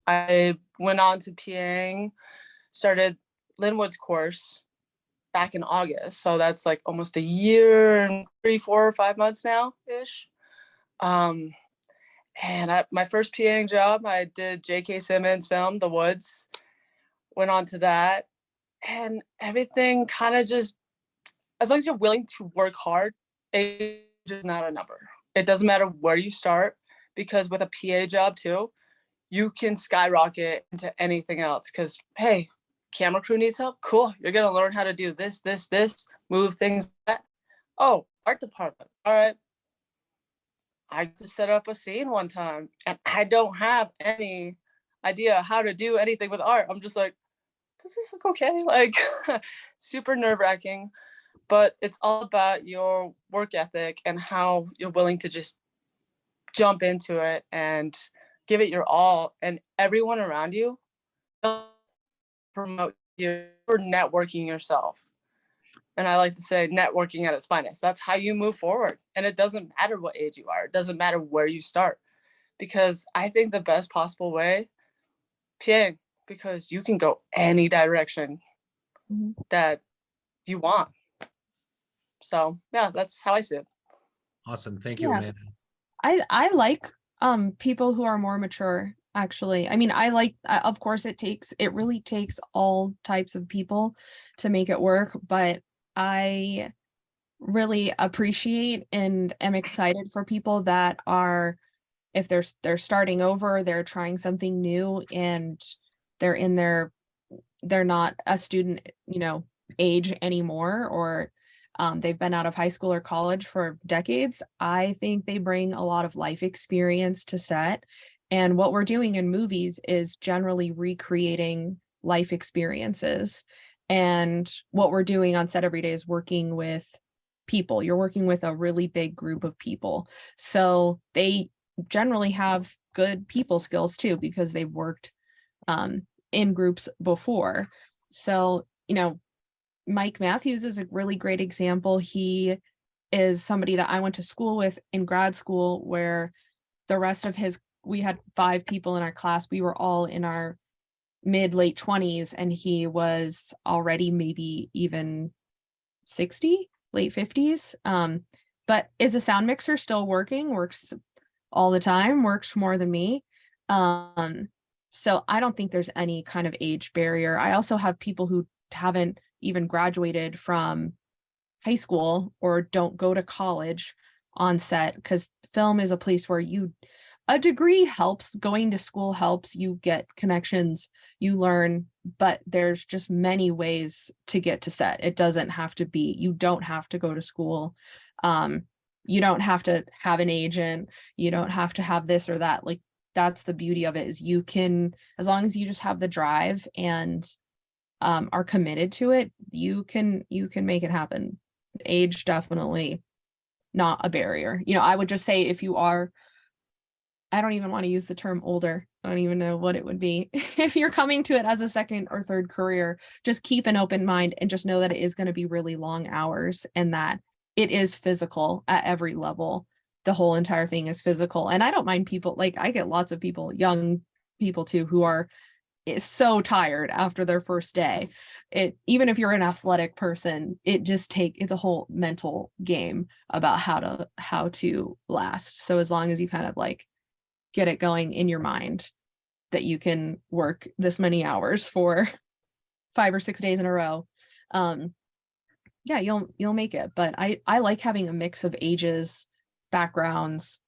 I went on to PAing, started Linwood's course back in August. So that's like almost a year and 3, 4, or 5 months now ish. And my first PAing job, I did J.K. Simmons film, The Woods, went on to that. and everything kind of just, as long as you're willing to work hard, age is not a number. It doesn't matter where you start, because with a PA job too, you can skyrocket into anything else. Because, hey, camera crew needs help. Cool. You're going to learn how to do this, move things. That. Oh, art department. All right. I just set up a scene one time and I don't have any idea how to do anything with art. I'm just like, does this look okay? Like, super nerve wracking. But it's all about your work ethic and how you're willing to just jump into it and give it your all. And everyone around you will promote you for networking yourself. And I like to say networking at its finest. That's how you move forward. And it doesn't matter what age you are. It doesn't matter where you start. Because I think the best possible way, PAing, because you can go any direction that you want. So yeah, that's how I see it. Awesome. Thank you, Yeah. Amanda. I like people who are more mature, actually. I mean, I like, of course it really takes all types of people to make it work, but I really appreciate and am excited for people that are, if they're starting over, they're trying something new, and they're not a student, age anymore, or they've been out of high school or college for decades. I think they bring a lot of life experience to set. And what we're doing in movies is generally recreating life experiences. And what we're doing on set every day is working with people. You're working with a really big group of people. So they generally have good people skills too, because they've worked in groups before. So, Mike Matthews is a really great example. He is somebody that I went to school with in grad school, where the rest of we had 5 people in our class. We were all in our late 20s, and he was already maybe even 60, late 50s. But is a sound mixer, still works all the time, works more than me. So I don't think there's any kind of age barrier. I also have people who haven't even graduated from high school or don't go to college on set, because film is a place where a degree helps, going to school helps, you get connections, you learn, but there's just many ways to get to set. It doesn't have to be, you don't have to go to school. You don't have to have an agent. You don't have to have this or that. Like, that's the beauty of it, is you can, as long as you just have the drive and are committed to it, you can make it happen. Age definitely not a barrier. I would just say, if you are, I don't even want to use the term older. I don't even know what it would be. If you're coming to it as a second or third career, just keep an open mind and just know that it is going to be really long hours, and that it is physical at every level. The whole entire thing is physical. And I don't mind people, like, I get lots of people, young people too, who are so tired after their first day. Even if you're an athletic person, it's a whole mental game about how to last. So as long as you kind of like get it going in your mind that you can work this many hours for 5 or 6 days in a row, yeah, you'll make it. But I like having a mix of ages, backgrounds.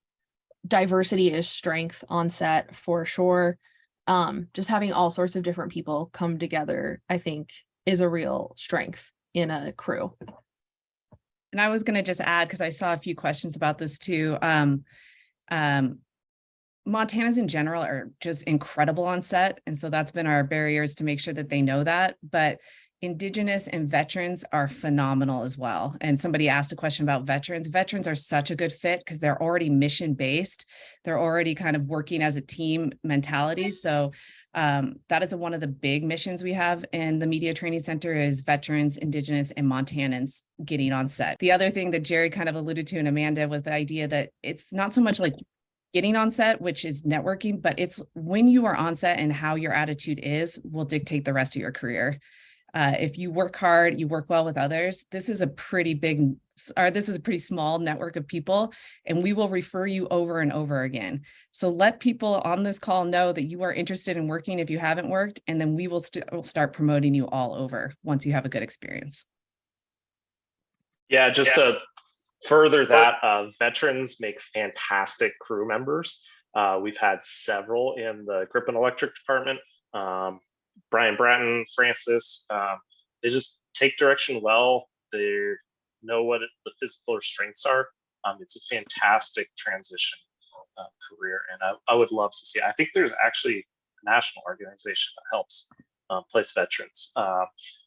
Diversity is strength on set for sure. Just having all sorts of different people come together, I think, is a real strength in a crew. And I was going to just add, because I saw a few questions about this too. Montanans in general are just incredible on set. And so that's been our barriers to make sure that they know that. But Indigenous and veterans are phenomenal as well. And somebody asked a question about veterans. Veterans are such a good fit because they're already mission-based. They're already kind of working as a team mentality. So that is one of the big missions we have in the Media Training Center, is veterans, Indigenous, and Montanans getting on set. The other thing that Jerry kind of alluded to, and Amanda, was the idea that it's not so much like getting on set, which is networking, but it's when you are on set and how your attitude is will dictate the rest of your career. If you work hard, you work well with others, this is a pretty big this is a pretty small network of people, and we will refer you over and over again. So let people on this call know that you are interested in working if you haven't worked, and then we will start promoting you all over once you have a good experience. Yeah, just to further that, veterans make fantastic crew members. We've had several in the grip and electric department. Brian Bratton, Francis, they just take direction well. They know what the physical strengths are. It's a fantastic transition career, and I would love to see. I think there's actually a national organization that helps place veterans.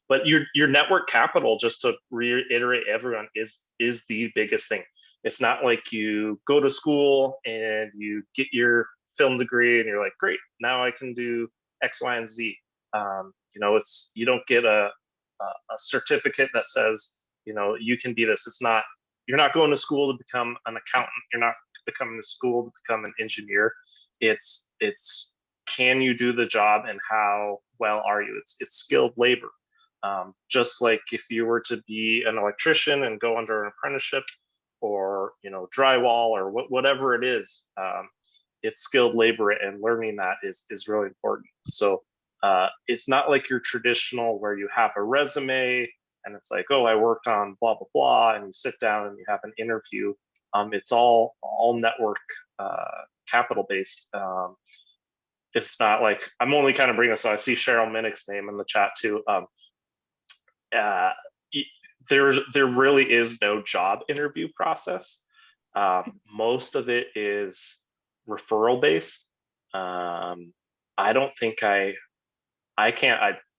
But your network capital, just to reiterate, everyone is the biggest thing. It's not like you go to school and you get your film degree and you're like, great, now I can do X, Y, and Z. You don't get a certificate that says, you can be this. You're not going to school to become an accountant. You're not coming to school to become an engineer. It's can you do the job, and how well are you? It's skilled labor. Just like if you were to be an electrician and go under an apprenticeship, or drywall, or whatever it is, it's skilled labor, and learning that is really important. So it's not like your traditional where you have a resume and it's like, oh, I worked on blah blah blah, and you sit down and you have an interview. It's all network capital based. It's not like, I'm only kind of bringing this. So I see Cheryl Minnick's name in the chat too. There really is no job interview process. Most of it is referral based. I don't think I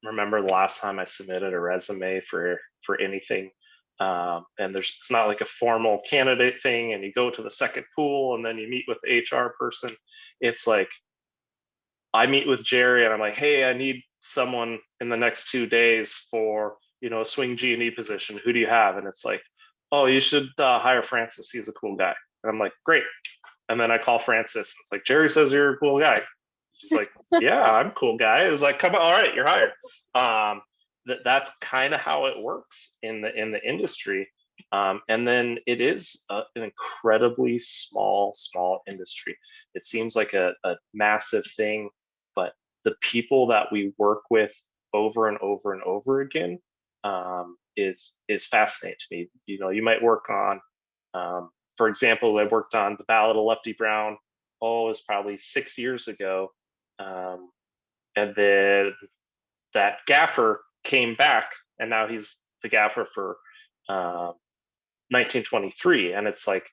remember the last time I submitted a resume for anything. And it's not like a formal candidate thing and you go to the second pool and then you meet with the HR person. It's like, I meet with Jerry and I'm like, hey, I need someone in the next 2 days for, a swing G&E position. Who do you have? And it's like, oh, you should hire Francis. He's a cool guy. And I'm like, great. And then I call Francis. It's like, Jerry says you're a cool guy. She's like, yeah, I'm a cool guy. It's like, come on, all right, you're hired. That's kind of how it works in the industry. And then it is an incredibly small industry. It seems like a massive thing, but the people that we work with over and over and over again is fascinating to me. You might work on, for example, I worked on The Ballad of Lefty Brown. It was probably 6 years ago. And then that gaffer came back, and now he's the gaffer for 1923. And it's like,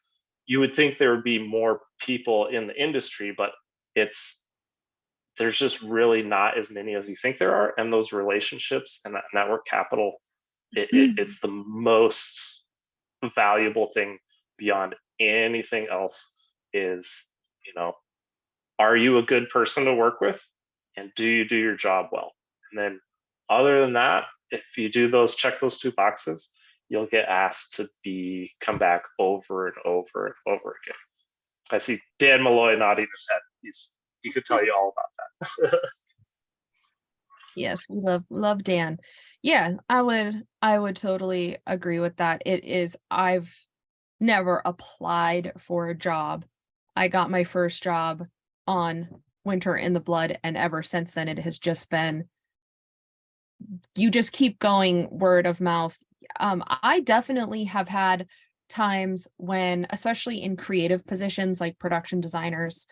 you would think there would be more people in the industry, but there's just really not as many as you think there are. And those relationships and that network capital, it's the most valuable thing beyond anything else. Is, are you a good person to work with, and do you do your job well? And then other than that, if you check those 2 boxes, you'll get asked to come back over and over and over again. I see Dan Malloy nodding his head. He could tell you all about that. Yes, we love Dan. Yeah, I would totally agree with that. I've never applied for a job. I got my first job on Winter in the Blood, and ever since then it has just been, you just keep going, word of mouth. I definitely have had times when, especially in creative positions like production designers,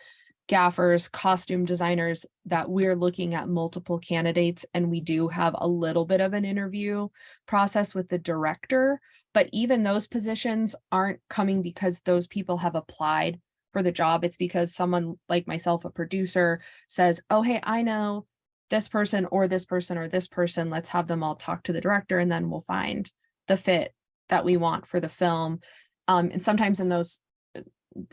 gaffers, costume designers, that we're looking at multiple candidates, and we do have a little bit of an interview process with the director. But even those positions aren't coming because those people have applied for the job. It's because someone like myself, a producer, says, oh, hey, I know this person or this person or this person. Let's have them all talk to the director, and then we'll find the fit that we want for the film. And sometimes in those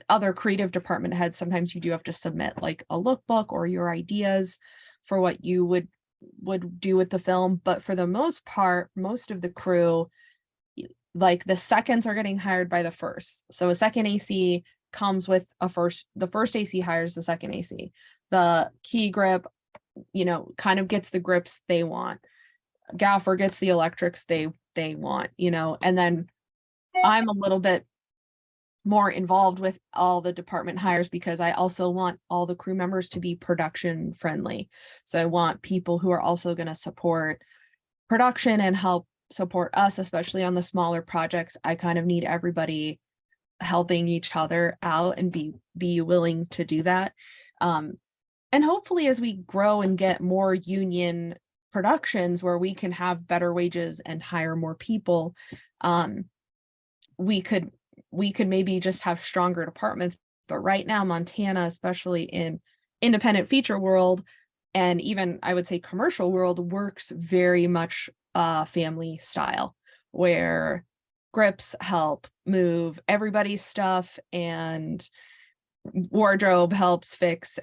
other creative department heads, sometimes you do have to submit like a lookbook or your ideas for what you would do with the film. But for the most part, most of the crew, like the seconds are getting hired by the first. So a second AC comes with the first AC hires the second AC. The key grip, kind of gets the grips they want. Gaffer gets the electrics they want, and then I'm a little bit more involved with all the department hires because I also want all the crew members to be production friendly. So I want people who are also going to support production and help support us, especially on the smaller projects. I kind of need everybody helping each other out and be willing to do that. And hopefully as we grow and get more union productions where we can have better wages and hire more people, we could maybe just have stronger departments. But right now, Montana, especially in independent feature world, and even I would say commercial world, works very much family style, where grips help move everybody's stuff and wardrobe helps fix,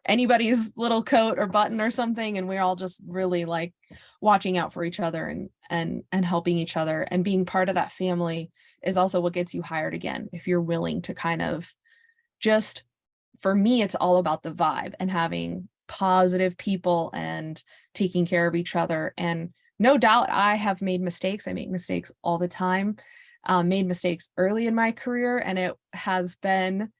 anybody's little coat or button or something. And we're all just really like watching out for each other and helping each other, and being part of that family is also what gets you hired again. If you're willing to kind of just, for me, it's all about the vibe and having positive people and taking care of each other. And no doubt I have made mistakes. I make mistakes all the time, made mistakes early in my career. And it has been,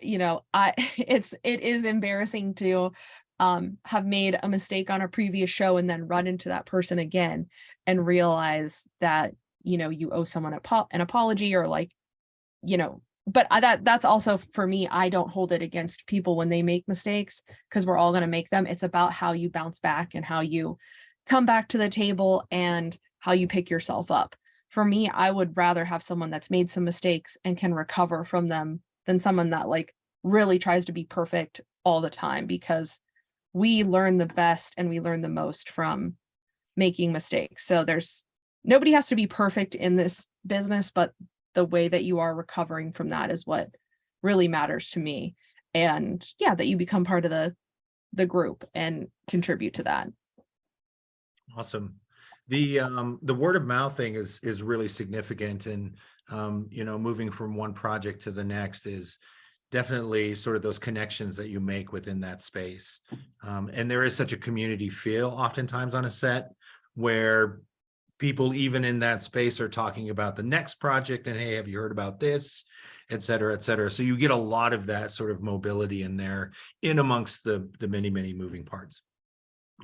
it is embarrassing to have made a mistake on a previous show and then run into that person again and realize that, you owe someone an apology, or but that's also, for me, I don't hold it against people when they make mistakes, because we're all going to make them. It's about how you bounce back and how you come back to the table and how you pick yourself up. For me, I would rather have someone that's made some mistakes and can recover from them than someone that like really tries to be perfect all the time, because we learn the best and we learn the most from making mistakes. So nobody has to be perfect in this business, but the way that you are recovering from that is what really matters to me. And yeah, that you become part of the group and contribute to that. Awesome. The word of mouth thing is really significant, and moving from one project to the next is definitely sort of those connections that you make within that space. And there is such a community feel oftentimes on a set, where people even in that space are talking about the next project and, hey, have you heard about this, et cetera, et cetera. So you get a lot of that sort of mobility in there, in amongst the many, many moving parts.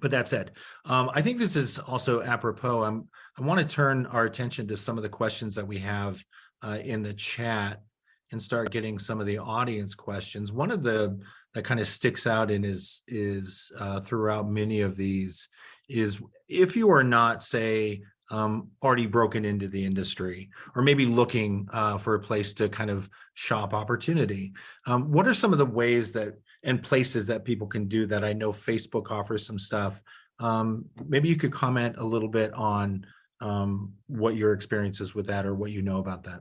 But that said, I think this is also apropos. I want to turn our attention to some of the questions that we have in the chat and start getting some of the audience questions. One of that kind of sticks out and is throughout many of these is, if you are not, say, already broken into the industry, or maybe looking for a place to kind of shop opportunity, what are some of the ways and places that people can do that? I know Facebook offers some stuff. Maybe you could comment a little bit on what your experience is with that, or what you know about that.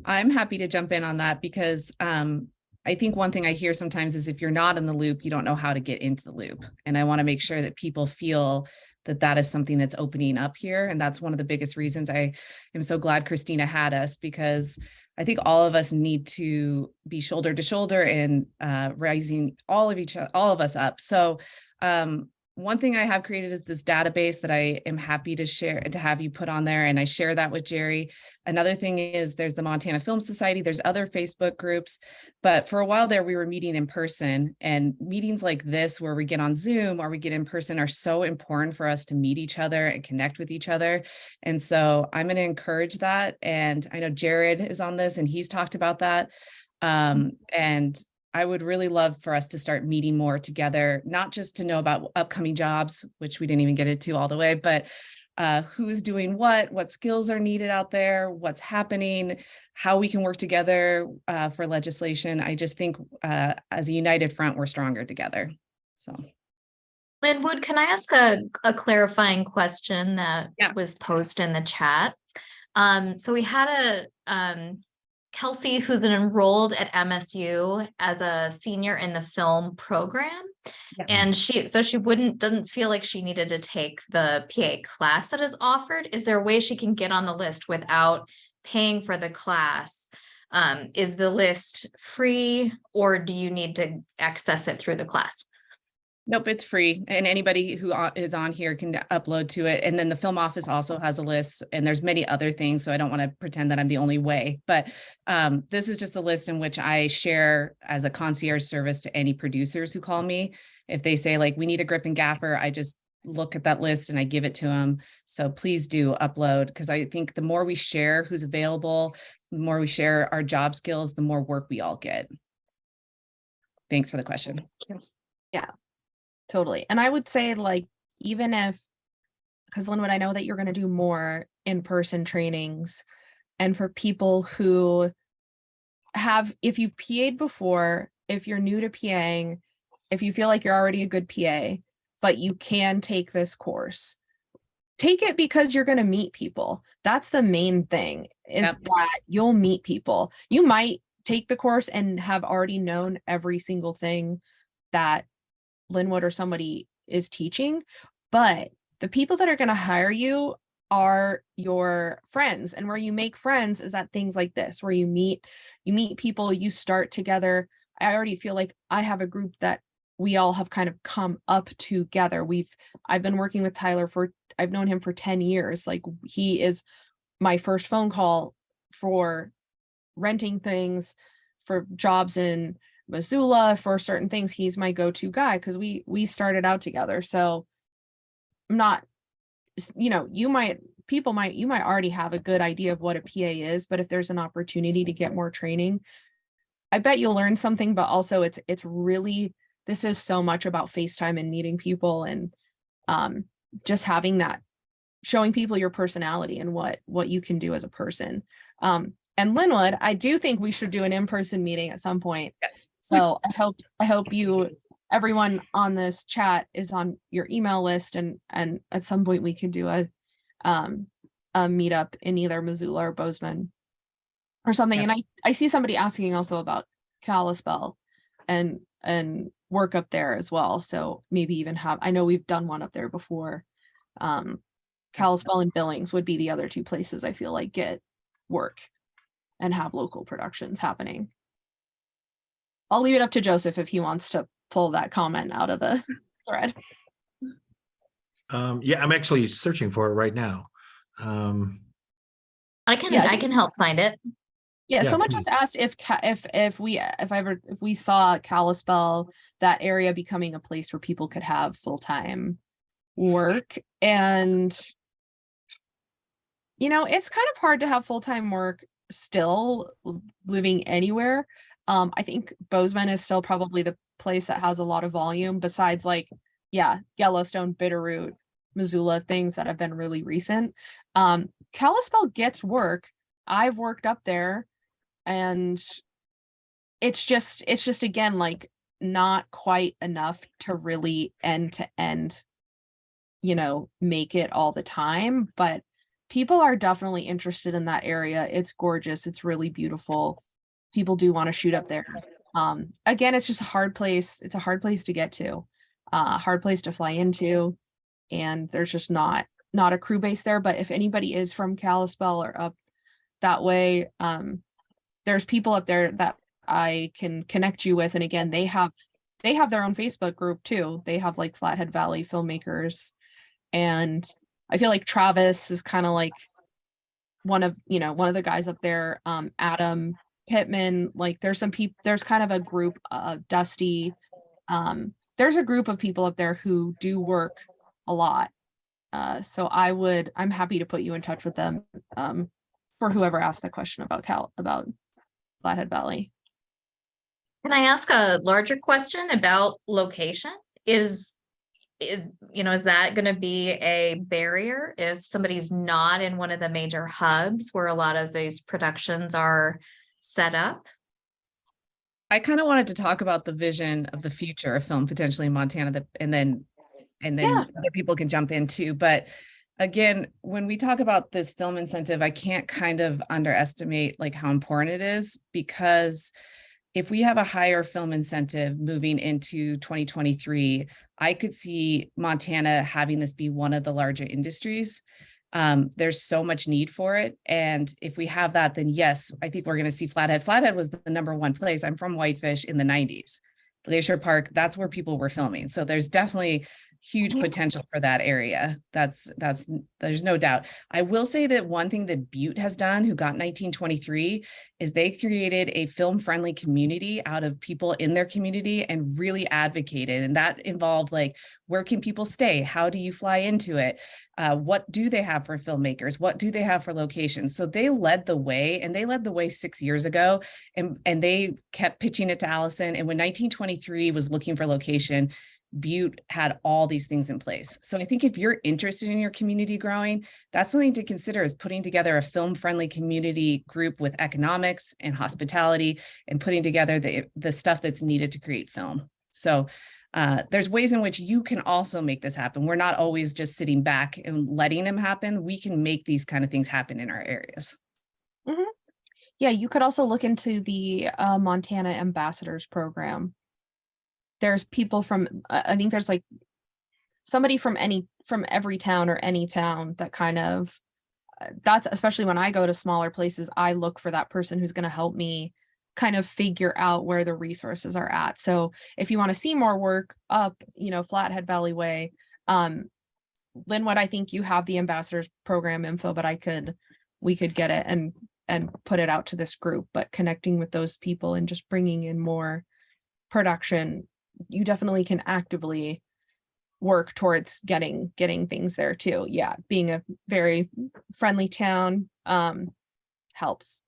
I'm happy to jump in on that, because I think one thing I hear sometimes is, if you're not in the loop, you don't know how to get into the loop. And I want to make sure that people feel that is something that's opening up here. And that's one of the biggest reasons I am so glad Christina had us, because I think all of us need to be shoulder to shoulder and rising all of us up. So one thing I have created is this database that I am happy to share and to have you put on there. And I share that with Jerry. Another thing is, there's the Montana Film Society, there's other Facebook groups, but for a while there, we were meeting in person, and meetings like this, where we get on Zoom or we get in person, are so important for us to meet each other and connect with each other. And so I'm going to encourage that. And I know Jared is on this and he's talked about that. And I would really love for us to start meeting more together, not just to know about upcoming jobs, which we didn't even get into all the way, but who's doing what skills are needed out there, what's happening, how we can work together for legislation. I just think as a united front, we're stronger together. So, Linwood, can I ask a clarifying question that was posed in the chat? So we had Kelsey, who's enrolled at MSU as a senior in the film program. Yeah. And she doesn't feel like she needed to take the PA class that is offered. Is there a way she can get on the list without paying for the class? Is the list free, or do you need to access it through the class? Nope, it's free. And anybody who is on here can upload to it. And then the film office also has a list, and there's many other things. So I don't want to pretend that I'm the only way, but this is just a list in which I share as a concierge service to any producers who call me. If they say like, we need a grip and gaffer, I just look at that list and I give it to them. So please do upload, because I think the more we share who's available, the more we share our job skills, the more work we all get. Thanks for the question. Yeah, totally. And I would say, like, even if, because Linwood, I know that you're going to do more in-person trainings, and for people who have, if you've PA'd before, if you're new to PAing, if you feel like you're already a good PA, but you can take this course, take it, because you're going to meet people. That's the main thing, is Yep. that you'll meet people. You might take the course and have already known every single thing that Linwood or somebody is teaching, but the people that are going to hire you are your friends. And where you make friends is at things like this, where you meet people, you start together. I already feel like I have a group that we all have kind of come up together. I've been working with Tyler I've known him for 10 years. Like, he is my first phone call for renting things, for jobs in Missoula, for certain things. He's my go-to guy, because we started out together. So I'm not, you might already have a good idea of what a PA is, but if there's an opportunity to get more training, I bet you'll learn something. But also it's really, this is so much about FaceTime and meeting people, and just having that, showing people your personality and what you can do as a person. And Linwood, I do think we should do an in-person meeting at some point. So I hope everyone on this chat is on your email list, and at some point we can do a meetup in either Missoula or Bozeman or something. Yeah. And I see somebody asking also about Kalispell and work up there as well. So maybe even I know we've done one up there before. Kalispell and Billings would be the other two places I feel like get work and have local productions happening. I'll leave it up to Joseph if he wants to pull that comment out of the thread. Yeah, I'm actually searching for it right now. I can help find it. Yeah, Yeah, someone please. just asked if we saw Kalispell, that area becoming a place where people could have full-time work. And it's kind of hard to have full-time work still living anywhere. I think Bozeman is still probably the place that has a lot of volume, besides Yellowstone, Bitterroot, Missoula, things that have been really recent. Kalispell gets work. I've worked up there, and it's just again, like, not quite enough to really end to end, make it all the time. But people are definitely interested in that area. It's gorgeous. It's really beautiful. People do want to shoot up there. Again, it's just a hard place. It's a hard place to get to, hard place to fly into. And there's just not a crew base there. But if anybody is from Kalispell or up that way, there's people up there that I can connect you with. And again, they have their own Facebook group too. They have like Flathead Valley filmmakers. And I feel like Travis is kind of like one of the guys up there. Adam Pittman, like there's some people, there's kind of a group, Dusty. There's a group of people up there who do work a lot. So I'm happy to put you in touch with them, for whoever asked the question about Flathead Valley. Can I ask a larger question about location? Is that going to be a barrier if somebody's not in one of the major hubs where a lot of these productions are set up? I kind of wanted to talk about the vision of the future of film potentially in Montana, and then Yeah. other people can jump in too. But again, when we talk about this film incentive, I can't kind of underestimate like how important it is, because if we have a higher film incentive moving into 2023, I could see Montana having this be one of the larger industries. There's so much need for it. And if we have that, then yes, I think we're going to see Flathead. Flathead was the #1 place. I'm from Whitefish in the 90s. Glacier Park, that's where people were filming. So there's definitely huge potential for that area. There's no doubt. I will say that one thing that Butte has done, who got 1923, is they created a film-friendly community out of people in their community and really advocated. And that involved like, where can people stay? How do you fly into it? What do they have for filmmakers? What do they have for locations? So they led the way, and they led the way 6 years ago, and they kept pitching it to Allison. And when 1923 was looking for location, Butte had all these things in place. So I think if you're interested in your community growing, that's something to consider, is putting together a film-friendly community group with economics and hospitality and putting together the stuff that's needed to create film. So there's ways in which you can also make this happen. We're not always just sitting back and letting them happen. We can make these kind of things happen in our areas. Mhm. Yeah, you could also look into the Montana Ambassadors Program. There's people from, I think there's like somebody from every town or any town that kind of, that's especially when I go to smaller places, I look for that person who's going to help me kind of figure out where the resources are at. So if you want to see more work up, Flathead Valley Way, Linwood, I think you have the Ambassadors Program info, but we could get it and put it out to this group. But connecting with those people and just bringing in more production, you definitely can actively work towards getting things there too. Yeah, being a very friendly town helps.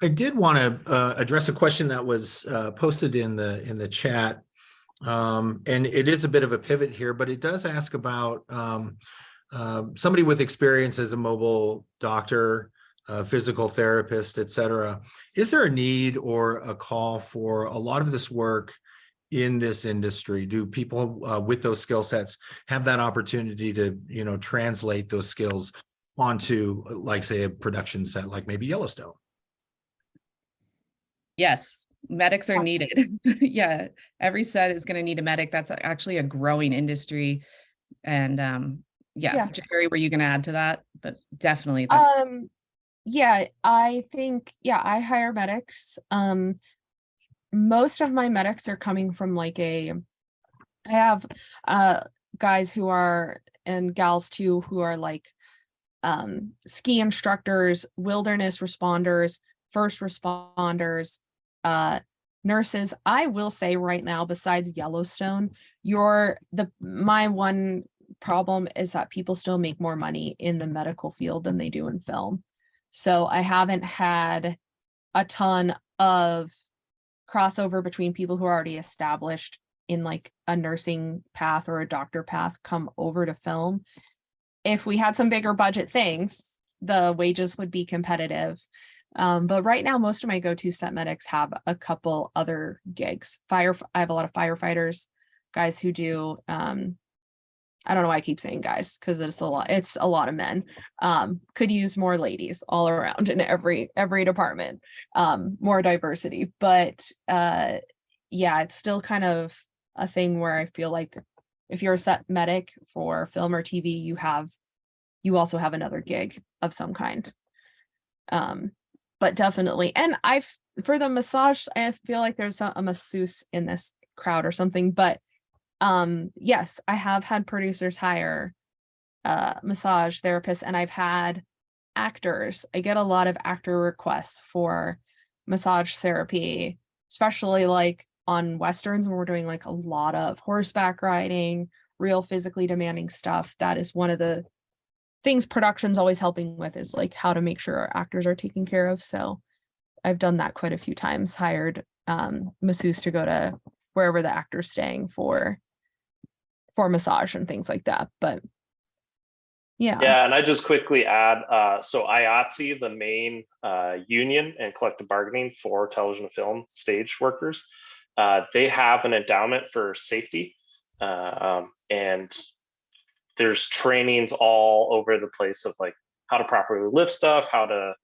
I did want to address a question that was posted in the chat, and it is a bit of a pivot here, but it does ask about somebody with experience as a mobile doctor, physical therapist, etc. Is there a need or a call for a lot of this work in this industry? Do people with those skill sets have that opportunity to, translate those skills onto, like, say, a production set, like maybe Yellowstone? Yes, medics are needed. Yeah, every set is going to need a medic. That's actually a growing industry. And yeah, Jerry, were you going to add to that? But definitely that's yeah, I think, I hire medics. Most of my medics are coming from I have guys who are, and gals too, who are like ski instructors, wilderness responders, first responders, nurses. I will say right now, besides Yellowstone, my one problem is that people still make more money in the medical field than they do in film. So I haven't had a ton of crossover between people who are already established in like a nursing path or a doctor path come over to film. If we had some bigger budget things, the wages would be competitive. But right now, most of my go-to set medics have a couple other gigs. I have a lot of firefighters, guys who do, I don't know why I keep saying guys, because it's a lot of men. Could use more ladies all around in every department, more diversity. But it's still kind of a thing where I feel like if you're a set medic for film or TV, you also have another gig of some kind. But definitely, and for the massage, I feel like there's a masseuse in this crowd or something, but yes, I have had producers hire massage therapists, and I've had actors. I get a lot of actor requests for massage therapy, especially like on Westerns when we're doing like a lot of horseback riding, real physically demanding stuff. That is one of the things production's always helping with, is like how to make sure our actors are taken care of. So I've done that quite a few times, hired masseuse to go to wherever the actor's staying for massage and things like that. But yeah, and I just quickly add, so IATSE, the main union and collective bargaining for television and film stage workers, they have an endowment for safety, and there's trainings all over the place of like how to properly lift stuff, how to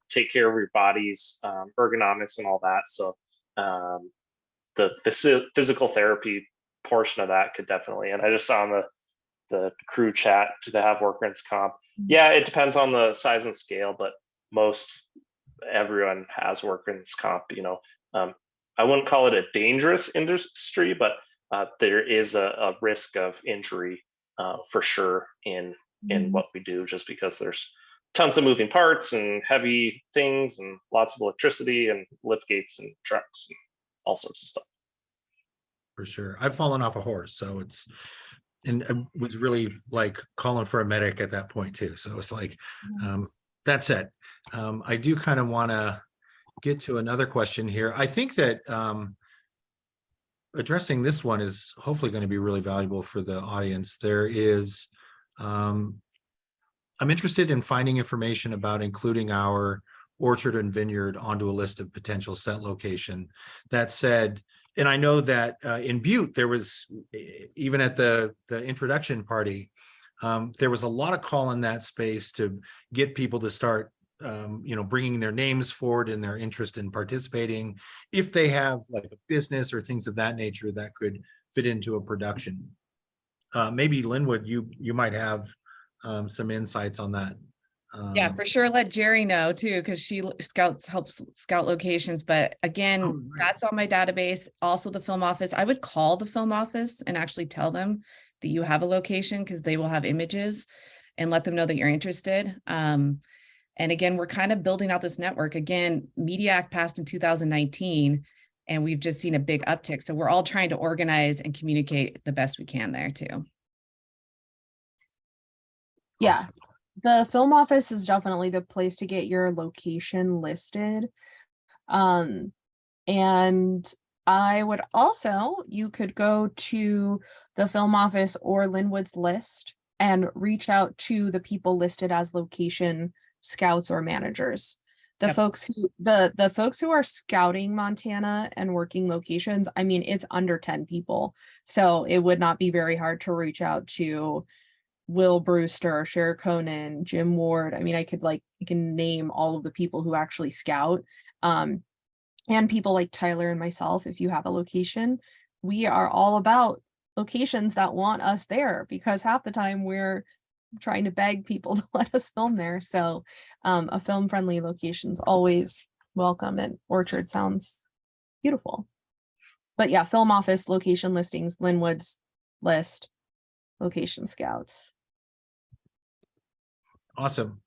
take care of your body's ergonomics and all that. So the physical therapy portion of that could definitely, and I just saw on the crew chat, do they have workers comp? Yeah, it depends on the size and scale, but everyone has workers comp. I wouldn't call it a dangerous industry, but there is a risk of injury for sure in what we do, just because there's tons of moving parts and heavy things and lots of electricity and lift gates and trucks and all sorts of stuff. For sure. I've fallen off a horse, so and I was really like calling for a medic at that point too. So it's like, that said, I do kind of want to get to another question here. I think that addressing this one is hopefully going to be really valuable for the audience. There is, I'm interested in finding information about including our orchard and vineyard onto a list of potential set location. That said, and I know that in Butte, there was, even at the introduction party, there was a lot of call in that space to get people to start, bringing their names forward and their interest in participating, if they have like a business or things of that nature that could fit into a production. Maybe Linwood, you might have some insights on that. Yeah, for sure. Let Jerry know too, because she helps scout locations. But again, that's on my database. Also the film office. I would call the film office and actually tell them that you have a location, because they will have images, and let them know that you're interested. And again, we're kind of building out this network. Again, Media Act passed in 2019, and we've just seen a big uptick. So we're all trying to organize and communicate the best we can there too. Yeah. The film office is definitely the place to get your location listed. And I would also, you could go to the film office or Linwood's list and reach out to the people listed as location scouts or managers. The folks who are scouting Montana and working locations, I mean, it's under 10 people. So it would not be very hard to reach out to Will Brewster, Cher Conan, Jim Ward. I mean, I can name all of the people who actually scout. And people like Tyler and myself, if you have a location, we are all about locations that want us there, because half the time we're trying to beg people to let us film there. So a film-friendly location is always welcome, and Orchard sounds beautiful. But yeah, film office, location listings, Linwood's list, location scouts. Awesome.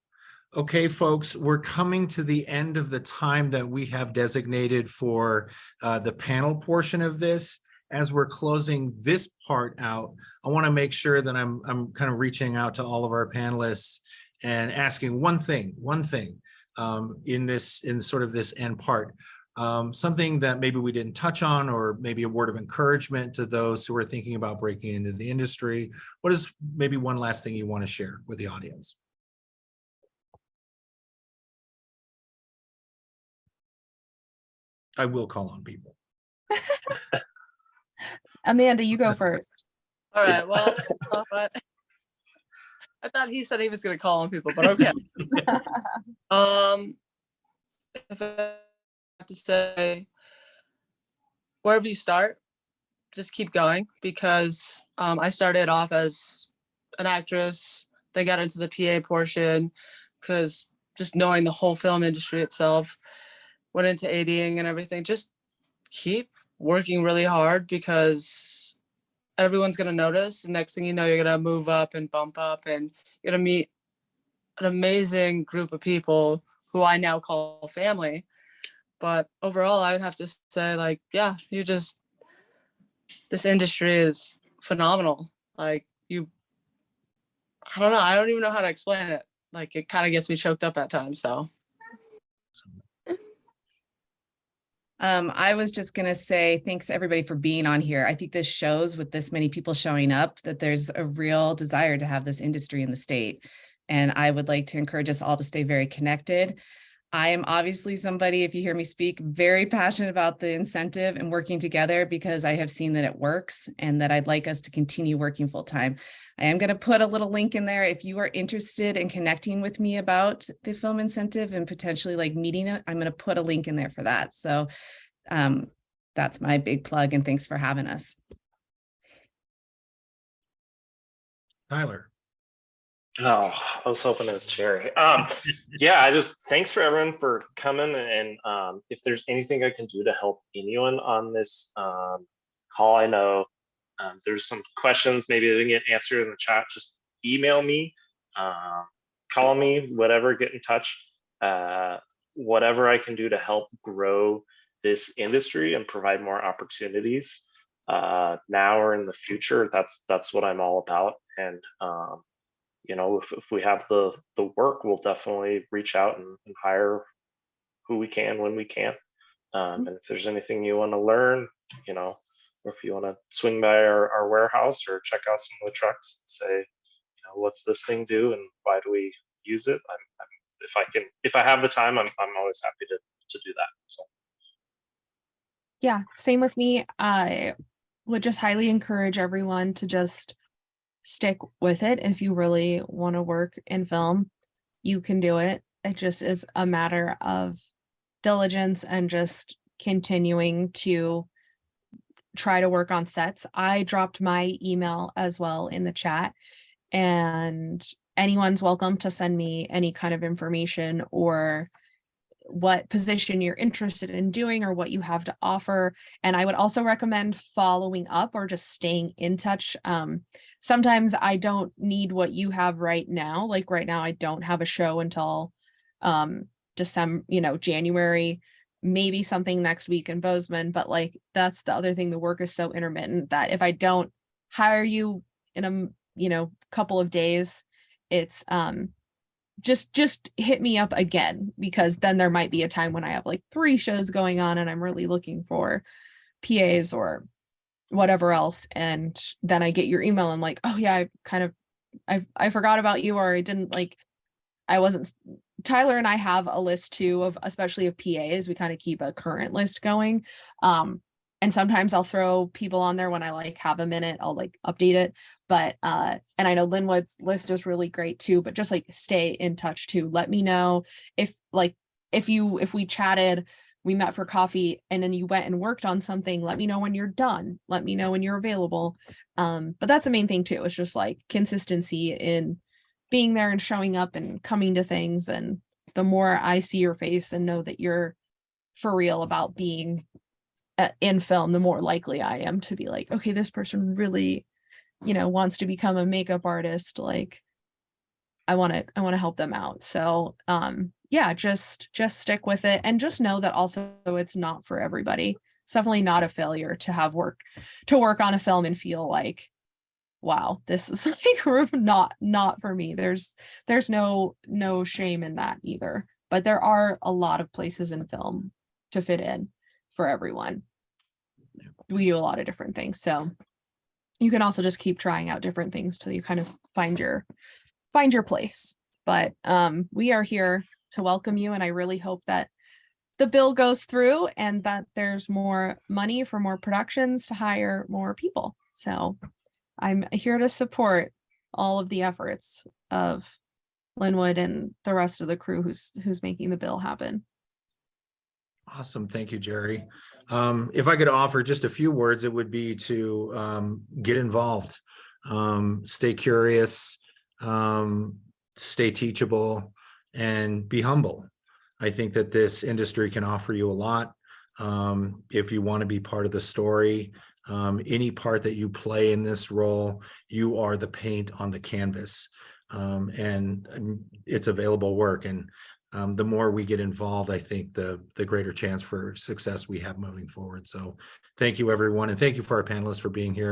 Okay, folks, we're coming to the end of the time that we have designated for the panel portion of this. As we're closing this part out, I want to make sure that I'm kind of reaching out to all of our panelists and asking one thing in sort of this end part. Something that maybe we didn't touch on, or maybe a word of encouragement to those who are thinking about breaking into the industry. What is maybe one last thing you want to share with the audience? I will call on people. Amanda, you go first. All right. Well, I thought he said he was going to call on people, but okay. If I have to say, wherever you start, just keep going, because I started off as an actress, then got into the PA portion, because just knowing the whole film industry itself, went into ADing and everything. Just keep working really hard, because everyone's going to notice. The next thing you know, you're going to move up and bump up, and you're going to meet an amazing group of people who I now call family. But overall, I would have to say, like, yeah, this industry is phenomenal. Like, I don't know. I don't even know how to explain it. Like, it kind of gets me choked up at times, so. I was just going to say thanks everybody for being on here. I think this shows, with this many people showing up, that there's a real desire to have this industry in the state. And I would like to encourage us all to stay very connected. I am obviously somebody, if you hear me speak, very passionate about the incentive and working together, because I have seen that it works, and that I'd like us to continue working full time. I am going to put a little link in there. If you are interested in connecting with me about the film incentive and potentially like meeting it, I'm going to put a link in there for that. So that's my big plug, and thanks for having us. Tyler. Oh, I was hoping it was Jerry. Yeah, I just thanks for everyone for coming. And if there's anything I can do to help anyone on this call, I know there's some questions maybe that didn't get answered in the chat. Just email me, um, call me, whatever, get in touch. Whatever I can do to help grow this industry and provide more opportunities now or in the future, that's what I'm all about. And you know, if we have the work, we'll definitely reach out and hire who we can when we can. And if there's anything you want to learn, you know, or if you want to swing by our warehouse or check out some of the trucks and say, you know, what's this thing do and why do we use it? If I have the time, I'm always happy to do that. So Yeah, same with me. I would just highly encourage everyone to just stick with it. If you really want to work in film, you can do it. It just is a matter of diligence and just continuing to try to work on sets. I dropped my email as well in the chat, and anyone's welcome to send me any kind of information or what position you're interested in doing or what you have to offer. And I would also recommend following up or just staying in touch. Sometimes I don't need what you have right now. Like right now, I don't have a show until December, January, maybe something next week in Bozeman. But like, that's the other thing. The work is so intermittent that if I don't hire you in a, couple of days, it's, just hit me up again, because then there might be a time when I have like 3 shows going on and I'm really looking for PAs or whatever else. And then I get your email and like, oh yeah, I forgot about you, or I didn't Tyler and I have a list too of, especially of PAs. We kind of keep a current list going. And sometimes I'll throw people on there when I like have a minute, I'll like update it. But and I know Linwood's list is really great too, but just like stay in touch too. Let me know if we chatted, we met for coffee and then you went and worked on something, let me know when you're done. Let me know when you're available. But that's the main thing too. It's just like consistency in being there and showing up and coming to things. And the more I see your face and know that you're for real about being in film, the more likely I am to be like, okay, this person really, wants to become a makeup artist. Like I want to help them out. So, yeah, just stick with it, and just know that also it's not for everybody. It's definitely not a failure to have work on a film and feel like, wow, this is like not for me. There's no shame in that either. But there are a lot of places in film to fit in for everyone. We do a lot of different things. So you can also just keep trying out different things till you kind of find your place. But we are here to welcome you. And I really hope that the bill goes through and that there's more money for more productions to hire more people. So I'm here to support all of the efforts of Linwood and the rest of the crew who's making the bill happen. Awesome. Thank you, Jerry. If I could offer just a few words, it would be to get involved, stay curious, stay teachable, and be humble. I think that this industry can offer you a lot. If you want to be part of the story, any part that you play in this role, you are the paint on the canvas, and it's available work. And the more we get involved, I think the greater chance for success we have moving forward. So thank you, everyone. And thank you for our panelists for being here.